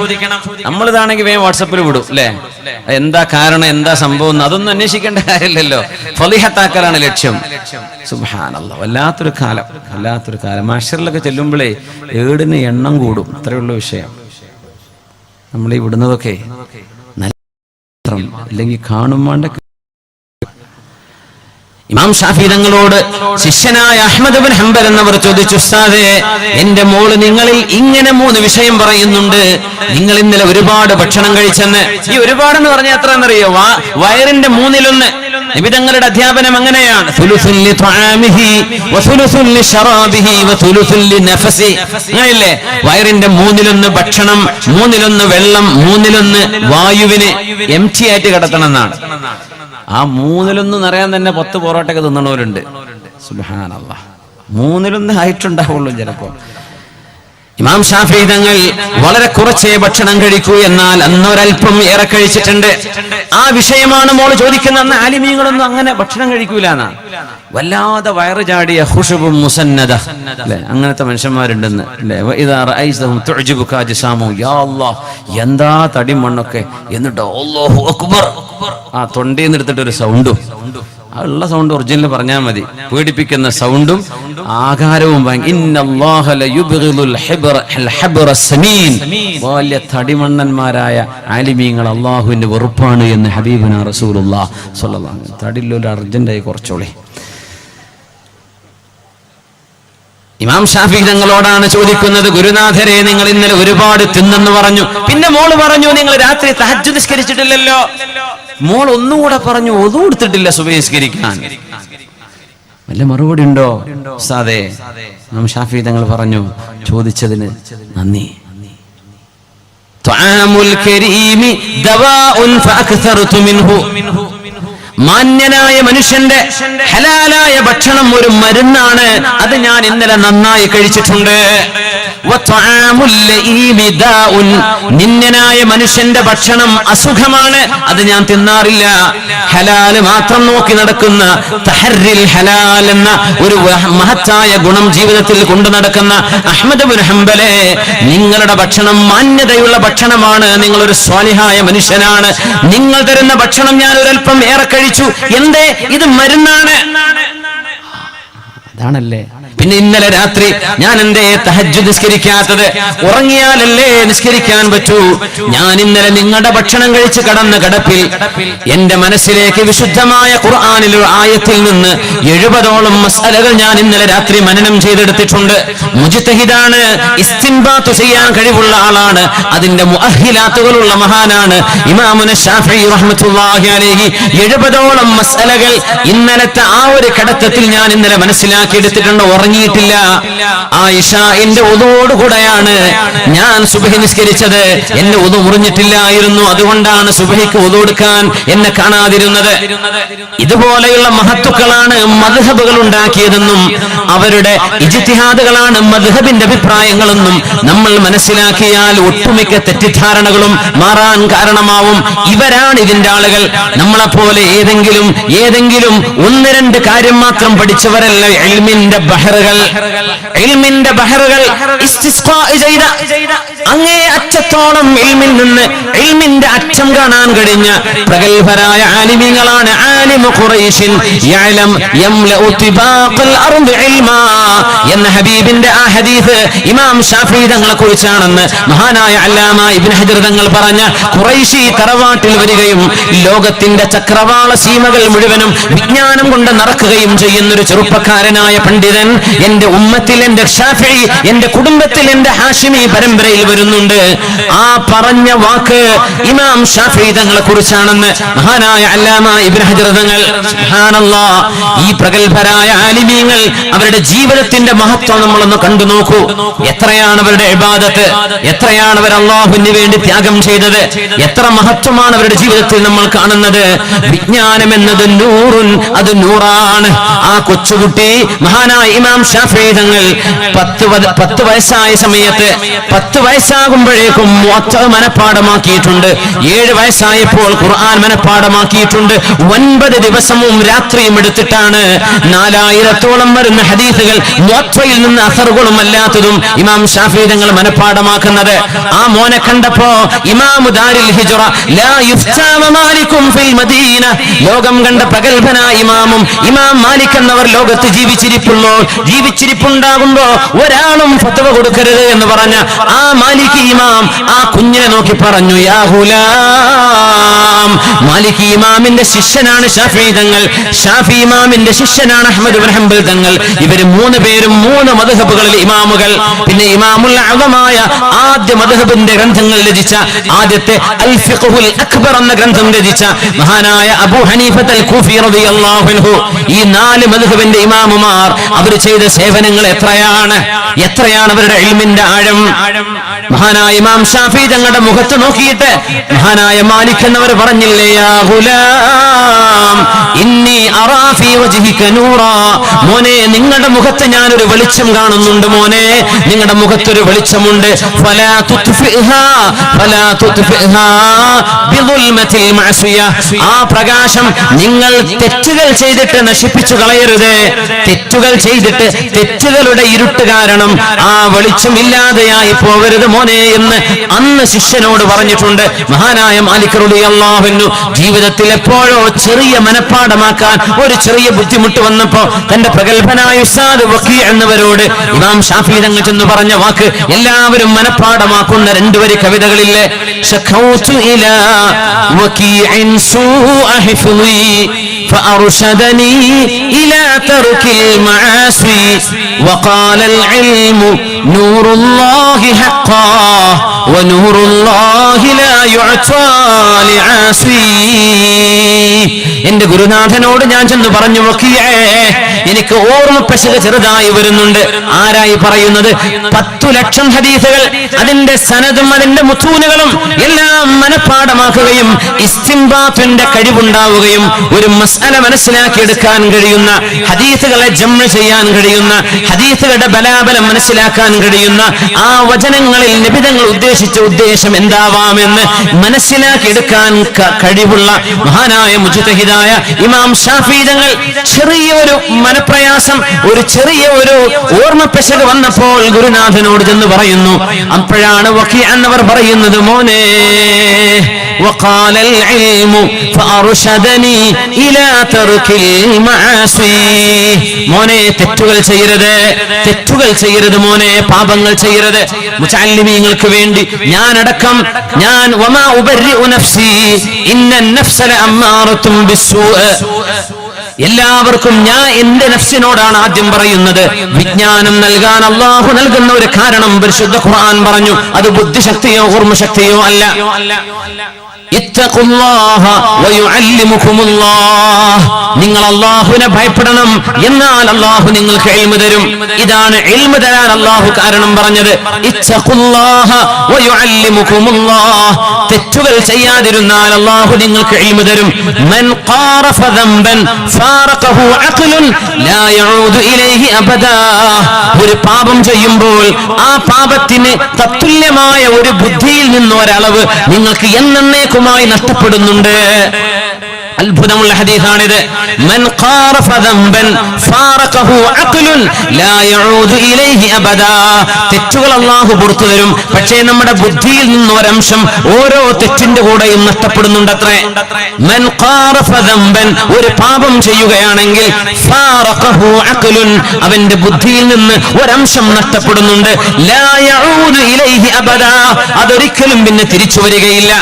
നമ്മളിതാണെങ്കിൽ വേഗം വാട്സപ്പിൽ വിടും അല്ലേ, എന്താ കാരണം, എന്താ സംഭവം, അതൊന്നും അന്വേഷിക്കേണ്ട കാര്യമില്ലല്ലോ, ഫളിഹത്താക്കലാണ് ലക്ഷ്യം. സുബ്ഹാനല്ലാഹ്. വല്ലാത്തൊരു കാലം, വല്ലാത്തൊരു കാലം. മഹ്ശറിലൊക്കെ ചെല്ലുമ്പോഴേ ഏടിന് എണ്ണം കൂടും, അത്രയുള്ള വിഷയം. നമ്മൾ ഈ വിടുന്നതൊക്കെ അല്ലെങ്കിൽ കാണുമ്പോണ്ട്. ഇമാം ഷാഫി തങ്ങളോട് ശിഷ്യനായ അഹ്മദ് ഇബ്നു ഹംബൽ എന്നവർ ചോദിച്ചു, ഉസ്താദേ എന്റെ മോള് നിങ്ങളിൽ ഇങ്ങനെ 3 വിഷയം പറയുന്നുണ്ട്, നിങ്ങൾ ഇന്നലെ ഒരുപാട് ഭക്ഷണം കഴിച്ചെന്ന്. ഈ ഒരുപാടെന്ന് പറഞ്ഞാൽ എത്ര എന്നറിയോ? വയറിന്റെ 1/3. നബി തങ്ങളുടെ അധ്യാപനം അങ്ങനെയാണ്, സുലുസുൻ ലി തആമിഹി വസുലുസുൻ ലി ശറാബിഹി വസുലുസുൻ ലി നഫസി. അങ്ങനെയല്ലേ? വയറിന്റെ 1/3 ഭക്ഷണം, 1/3 വെള്ളം, 1/3 വായുവിന് എംറ്റി ആയിട്ട് കിടത്തണം എന്നാണ്. ആ 1/3 നിറയാൻ തന്നെ 10 പൊറോട്ടയൊക്കെ തിന്നണവരുണ്ട്. സുബ്ഹാനല്ലാഹ്. 1/3 ആയിട്ടുണ്ടാവുള്ളൂ ചിലപ്പോ. ഇമാം ഷാഫിഈ തങ്ങൾ വളരെ കുറച്ചേ ഭക്ഷണം കഴിക്കൂ, എന്നാൽ അന്നൊരൽപ്പം ഏറെ കഴിച്ചിട്ടുണ്ട്. ആ വിഷയമാണ് മോള് ചോദിക്കുന്നത്. അന്ന് ആലിമീങ്ങളൊന്നും അങ്ങനെ ഭക്ഷണം കഴിക്കൂലെന്നാ, വല്ലാതെ വയറ് ചാടിയ ഖുശബും മുസന്നദ അല്ലേ, അങ്ങനത്തെ മനുഷ്യന്മാരുണ്ടെന്ന് അല്ലേ. ഇദാ റഅയ്തഹും തുഅ്ജിബുക അജ്സാമുഹും, യാ അല്ലാഹ് എന്താ തടി മണ്ണൊക്കെ, എന്നിട്ട് അല്ലാഹു അക്ബർ ആ തൊണ്ടയിൽ നിന്ന് എടുത്തിട്ട് ഒരു സൗണ്ടും, ആ ഉള്ള സൗണ്ട് ഒറിജിനൽ പറഞ്ഞാൽ മതി, പേടിപ്പിക്കുന്ന സൗണ്ടും ആകാരവും. വലിയ തടിമണ്ണന്മാരായ ആലിമീങ്ങൾ അള്ളാഹുവിന്റെ വെറുപ്പാണ് എന്ന് ഹബീബുന റസൂലുള്ളാഹി സ്വല്ലല്ലാഹു അലൈഹി വസല്ലം. തടിയിലൊരു അർജന്റായി കുറച്ചോളി. ഇമാം ഷാഫിഈ തങ്ങളോടാണ് ചോദിക്കുന്നത്, ഗുരുനാഥരെ നിങ്ങൾ ഇന്നലെ ഒരുപാട് തിന്നെന്ന് പറഞ്ഞു, പിന്നെ മോള് പറഞ്ഞു നിങ്ങൾ രാത്രി തഹജ്ജുദ് നിസ്കരിച്ചിട്ടില്ലല്ലോ. മോൾ ഒന്നുകൂടെ പറഞ്ഞു ഒദു എടുത്തിട്ടില്ല സുബഹി നിസ്കരിക്കാൻ. വല്ല മറുപടി ഉണ്ടോ ഉസ്താദേ? ഇമാം ഷാഫിഈ തങ്ങൾ പറഞ്ഞു, ചോദിച്ചതിന് നന്ദി. തുആമുൽ കരീമി ദവാഉൻ ഫഅക്തർതു മിൻഹു, മാന്യനായ മനുഷ്യന്റെ ഹലാലായ ഭക്ഷണം ഒരു മരുന്നാണ്, അത് ഞാൻ ഇന്നലെ നന്നായി കഴിച്ചിട്ടുണ്ട്. നിന്യനായ മനുഷ്യന്റെ ഭക്ഷണം അസുഖമാണ്, അത് ഞാൻ തിന്നാറില്ല. ഹലാല് മാത്രം നോക്കി നടക്കുന്ന തഹറിൽ ഹലാൽ എന്ന ഒരു മഹത്തായ ഗുണം ജീവിതത്തിൽ കൊണ്ടു നടക്കുന്ന അഹ്മദ് ഇബ്നു ഹംബലെ, നിങ്ങളുടെ ഭക്ഷണം മാന്യതയുള്ള ഭക്ഷണമാണ്, നിങ്ങളൊരു സ്വാലിഹായ മനുഷ്യനാണ്, നിങ്ങൾ തരുന്ന ഭക്ഷണം ഞാൻ ഒരൽപ്പം ഏറെ കഴിച്ചു. എന്തേ? ഇത് മരുന്നാണ്. അതാണല്ലേ. പിന്നെ ഇന്നലെ രാത്രി ഞാൻ എന്തേ തഹജ്ജുദ് നിസ്കരിക്കാത്തത്? ഉറങ്ങിയാലല്ലേ നിസ്കരിക്കാൻ പറ്റൂ. ഞാൻ ഇന്നലെ നിങ്ങളുടെ ഭക്ഷണം കഴിച്ച് കടന്ന കിടപ്പിൽ എന്റെ മനസ്സിലേക്ക് വിശുദ്ധമായ ഖുർആനിലെ ആയത്തിൽ നിന്ന് 70ഓളം മസ്അലകൾ ഞാൻ ഇന്നലെ രാത്രി മനനം ചെയ്തെടുത്തിട്ടുണ്ട്. മുജ്തഹിദാണ്, ഇസ്തിൻബാത്ത് ചെയ്യാൻ കഴിവുള്ള ആളാണ്, അതിന്റെ മുഅഹിലാത്തുകളുള്ള മഹാനാണ് ഇമാമുന ഷാഫിഈ റഹ്മത്തുള്ളാഹി അലൈഹി. 70ഓളം മസ്അലകൾ ഇന്നലത്തെ ആ ഒരു കിടത്തത്തിൽ ഞാൻ ഇന്നലെ മനസ്സിലാക്കി എടുത്തിട്ടുണ്ട്. ഉറങ്ങിയിട്ടില്ല. ആയിഷയുടെ ഉദുവോടുകൂടെയാണ് ഞാൻ സുബ്ഹി നിസ്കരിച്ചത്. എന്റെ ഉദു മുറിഞ്ഞിട്ടില്ലായിരുന്നു, അതുകൊണ്ടാണ് സുബ്ഹിക്ക് ഉദു എടുക്കാൻ എന്നെ കാണാതിരുന്നത്. ഇതുപോലെയുള്ള മഹത്തുക്കളാണ് മദ്ഹബുകൾ ഉണ്ടാക്കിയതെന്നും അവരുടെ ഇജ്തിഹാദുകളാണ് മദ്ഹബിന്റെ അഭിപ്രായങ്ങളെന്നും നമ്മൾ മനസ്സിലാക്കിയാൽ ഒട്ടുമിക്ക തെറ്റിദ്ധാരണകളും മാറാൻ കാരണമാവും. ഇവരാണ് ഇതിന്റെ ആളുകൾ. നമ്മളെപ്പോലെ ഏതെങ്കിലും ഒന്ന് രണ്ട് കാര്യം മാത്രം പഠിച്ചവരല്ല. ഇൽമിന്റെ ബഹറുകൾ ഇസ്തിസ്ഖാ ചെയ്ത അങ്ങേ അറ്റത്തോളം ഇൽമിൽ നിന്ന് ഇൽമിന്റെ അറ്റം കാണാൻ കഴിഞ്ഞ പ്രഗൽഭരായ ആലിമീങ്ങളാണ്. ആലിമു ഖുറൈശിൻ യഅലം യംലഉ തിബാഖൽ അർദ് ഇൽമാ എന്ന ഹബീബിന്റെ ആ ഹദീസ് ഇമാം ഷാഫിഈ തങ്ങളെ കുറിച്ചാണെന്ന് മഹാനായ അല്ലാമ ഇബ്നു ഹജർ തങ്ങൾ പറഞ്ഞ ഖുറൈശി തറവാട്ടിൽ വരികയും ലോകത്തിന്റെ ചക്രവാള സീമകൾ മുഴുവനും വിജ്ഞാനം കൊണ്ട് നടക്കുകയും ചെയ്യുന്ന ഒരു ചെറുപ്പക്കാരനായ പണ്ഡിതൻ എന്റെ ഉമ്മത്തിൽ, എന്റെ ഷാഫിഈ, എന്റെ കുടുംബത്തിൽ, എന്റെ ഹാഷിമി പരമ്പരയിൽ വരുന്നുണ്ട്. ആ പറഞ്ഞ വാക്ക് ഇമാം ഷാഫിഈ തങ്ങളെ കുറിച്ചാണെന്ന് മഹാനായ അല്ലാമ ഇബ്നു ഹജർ തങ്ങൾ. സുബ്ഹാനല്ലാഹ്, ഈ പ്രഗൽഭരായ ആലിമീങ്ങൾ അവരുടെ ജീവിതത്തിന്റെ മഹത്വം നമ്മളൊന്ന് കണ്ടു നോക്കൂ. എത്രയാണ് അവരുടെ ഇബാദത്ത്, എത്രയാണ് അവർ അല്ലാഹുവിന് വേണ്ടി ത്യാഗം ചെയ്തത്, എത്ര മഹത്വമാണ് അവരുടെ ജീവിതത്തിൽ നമ്മൾ കാണുന്നത്. വിജ്ഞാനം എന്നത് നൂറുൻ, അത് നൂറാണ്. ആ കൊച്ചുകുട്ടി മഹാനായ ഇമാം ഷാഫിഈ തങ്ങൾ 10 വയസ്സായ സമയത്ത് 10 വയസ്സാകുമ്പോഴേക്കും മുഅത്ത മനപ്പാടമാക്കിയിട്ടുണ്ട്. 7 വയസ്സായപ്പോൾ ഖുർആൻ മനപ്പാടമാക്കിയിട്ടുണ്ട്. 9 ദിവസവും രാത്രിയും എടുത്തിട്ടാണ് 4000ഓളം വരുന്ന ഹദീസുകൾ മുഅത്തയിൽ നിന്ന് അസറുകളും അല്ലാത്തതും ഇമാം ഷാഫിഈ തങ്ങൾ മനപ്പാടമാക്കുന്നത്. ആ മോനെ കണ്ടപ്പോ ഇമാമു ദാരിൽ ഹിജ്റ ലാ യുഫ്താ മാലികും ഫിൽ മദീന, ലോകം കണ്ട പ്രഗൽഭനായ ഇമാമും ഇമാം മാലിക് എന്നവർ ലോകത്ത് ജീവിച്ചിരിപ്പുണ്ടാകുമ്പോ ഒരാളും ഫത്വ കൊടുക്കരുത് എന്ന് പറഞ്ഞ ആ മാലികി ഇമാം ആ കുഞ്ഞിനെ നോക്കി പറഞ്ഞു, യാ ഗുലാം. മാലികി ഇമാമിന്റെ ശിഷ്യനാണ് ഷാഫിഈ തങ്ങൾ, ഷാഫി ഇമാമിന്റെ ശിഷ്യനാണ് അഹ്മദ് ഇബ്നു ഹംബൽ തങ്ങൾ. ഇവര് 3 പേരും 3 മദ്ഹബുകളിൽ ഇമാമുകൾ. പിന്നെ ഇമാമുൽ അഅ്ലമായ ആദ്യ മദ്ഹബിന്റെ ഗ്രന്ഥങ്ങൾ രചിച്ച ആദ്യത്തെ അൽ ഫിഖ്ഹുൽ അക്ബർ എന്ന ഗ്രന്ഥം രചിച്ച മഹാനായ അബൂ ഹനീഫത്തുൽ കൂഫി റളിയല്ലാഹു അൻഹു. ഈ 4 മദ്ഹബിന്റെ ഇമാമുമാർ അവർ ചെയ്ത സേവനങ്ങൾ എത്രയാണ് അവരുടെ ഇൽമിന്റെ ആഴം. മഹാനായ ഇമാം ഷാഫി തങ്ങളുടെ മുഖത്ത് നോക്കിയിട്ട് മഹാനായ മാലിക് എന്നവർ പറഞ്ഞില്ലേ, യാ ഗുലാം ഇന്നി അറാ ഫീ വജ്ഹിക നൂറാ, മോനെ നിങ്ങളുടെ മുഖത്ത് ഞാനൊരു വെളിച്ചം കാണുന്നുണ്ട്, മോനെ നിങ്ങളുടെ മുഖത്തൊരു വെളിച്ചമുണ്ട്. ഫലാ തുത്ഫിഹാ ബിദുൽമത്തിൽ മഅസിയ, ആ പ്രകാശം നിങ്ങൾ തെറ്റുകൾ ചെയ്തിട്ട് നശിപ്പിച്ചു കളയരുത്. തെറ്റുകൾ ചെയ്തിട്ട് തെറ്റുകളുടെ ഇരുട്ട് കാരണം ആ വെളിച്ചം ഇല്ലാതെയായി പോകരുത് മോനെ എന്ന് അന്ന് ശിഷ്യനോട് പറഞ്ഞിട്ടുണ്ട്. മഹാനായ മാലിക് റളിയല്ലാഹു അൻഹു ജീവിതത്തിൽ എപ്പോഴോ ചെറിയ മനപ്പാഠമാക്കാൻ ഒരു ചെറിയ ബുദ്ധിമുട്ട് വന്നപ്പോ തന്റെ പ്രഗത്ഭനായ ഉസ്താദ് വക്കീ എന്നവരോട് ഇമാം ഷാഫി തങ്ങൾ ചെന്ന് പറഞ്ഞ വാക്ക് എല്ലാവരും മനപ്പാഠമാക്കുന്ന രണ്ടുവരി കവിതകളിലെ ശഖൗതു ഇലാ വകീഇൻ സൂഅ ഹിഫ്ളി فأرشدني إلى ترك المعاصي وقال العلم نور الله حقا ونور الله لا يعطى لعاصي. എന്റെ ഗുരുനാഥനോട് ഞാൻ ചെന്ന് പറഞ്ഞു, വക്കീഅേ എനിക്ക് ഓർമ്മപ്പശക ചെറുതായി വരുന്നുണ്ട്. ആരായി പറയുന്നത്? 10 ലക്ഷം ഹദീസുകൾ, അതിന്റെ സനദും അതിന്റെ മുത്തൂനുകളും എല്ലാം മനഃപ്പാഠമാക്കുകയും ഇസ്തിംബാത്തിന്റെ കഴിവുണ്ടാവുകയും ഒരു മസ്അല മനസ്സിലാക്കിയെടുക്കാൻ കഴിയുന്ന, ഹദീസുകളെ ജംഅ് ചെയ്യാൻ കഴിയുന്ന, ഹദീസുകളുടെ ബലാബലം മനസ്സിലാക്കാൻ കഴിയുന്ന, ആ വചനങ്ങളിൽ നിബിതങ്ങൾ ഉദ്ദേശിച്ച ഉദ്ദേശം എന്താവാമെന്ന് മനസ്സിലാക്കിയെടുക്കാൻ കഴിവുള്ള മഹാനായ മുജ്തഹിദായ ഇമാം ഷാഫി തങ്ങൾ ചെറിയൊരു മനപ്രയാസം, ഒരു ചെറിയ ഒരു ഓർമ്മപ്പശക വന്നപ്പോൾ ഗുരുനാഥനോട് ചെന്ന് പറയുന്നു. അപ്പോഴാണ് വക്കീ എന്നവർ പറയുന്നത്, മോനെ وقال العلم فأرشدني إلى ترك المعاصي, മോനെ തെറ്റുകൾ ചെയ്യരുത് മോനെ, പാപങ്ങൾ ചെയ്യരുത്. മുതഅല്ലിമീങ്ങൾക്ക് വേണ്ടി ഞാനടക്കം ഞാൻ വമാ ഉബർരിഉ നഫ്സി ഇന്നൻ നഫ്സ ലഅമ്മാറത്തും ബിസ്സൂഅ, എല്ലാവർക്കും ഞാൻ എന്റെ നഫ്സിനോടാണ് ആദ്യം പറയുന്നത്. വിജ്ഞാനം നൽകാൻ അല്ലാഹു നൽകുന്ന ഒരു കാരണം പരിശുദ്ധ ഖുർആൻ പറഞ്ഞു, അത് ബുദ്ധിശക്തിയോ ഓർമ്മശക്തിയോ അല്ല. ഇത്തഖുല്ലാഹ വയുഅല്ലിമുകുമുല്ലാഹ്, നിങ്ങൾ അല്ലാഹുവിനെ ഭയപ്പെടണം, എന്നാൽ അല്ലാഹു നിങ്ങൾക്ക് ഇൽമു തരും. ഇതാണ് ഇൽമു തരാൻ അല്ലാഹു കാരണം പറഞ്ഞത്. ഇത്തഖുല്ലാഹ വയുഅല്ലിമുകുമുല്ലാഹ്, തെറ്റുകൾ ചെയ്യാതിരുന്നാൽ അല്ലാഹു നിങ്ങൾക്ക് ഇൽമു തരും. മൻ ഖാറഫ ദംബൻ ഫാറഖഹു അഖ്ലുൻ ലാ യഊദു ഇലൈഹി അബദാ, ഒരു പാപം ചെയ്യുമ്പോൾ ആ പാപത്തിന് തത്തുല്യമായ ഒരു ബുദ്ധിയിൽ നിന്ന് ഒരളവ് നിങ്ങൾക്ക് എന്നേക്കുമായി നഷ്ടപ്പെടുന്നുണ്ട്. അത്ഭുതമുള്ള ഹദീസാണിത്. മൻ ഖാറഫ ദംബൻ ഫാറഖഹു അഖ്ലുൻ ലാ യഊദു ഇലൈഹി അബദാ, തെറ്റുകൾ അല്ലാഹു പുറത്തു തരും, പക്ഷേ നമ്മുടെ ബുദ്ധിയിൽ നിന്ന് ഒരംശം ഓരോ തെറ്റിന്റെ കൂടെയും നഷ്ടപ്പെടുന്നുണ്ടത്രേ. മൻ ഖാറഫ ദംബൻ, ഒരു പാപം ചെയ്യുകയാണെങ്കിൽ ഫാറഖഹു അഖ്ലുൻ, അവന്റെ ബുദ്ധിയിൽ നിന്ന് ഒരംശം നഷ്ടപ്പെടുന്നുണ്ട്. ലാ യഊദു ഇലൈഹി അബദാ, അതൊരിക്കലും പിന്നെ തിരിച്ചു വരികയില്ല.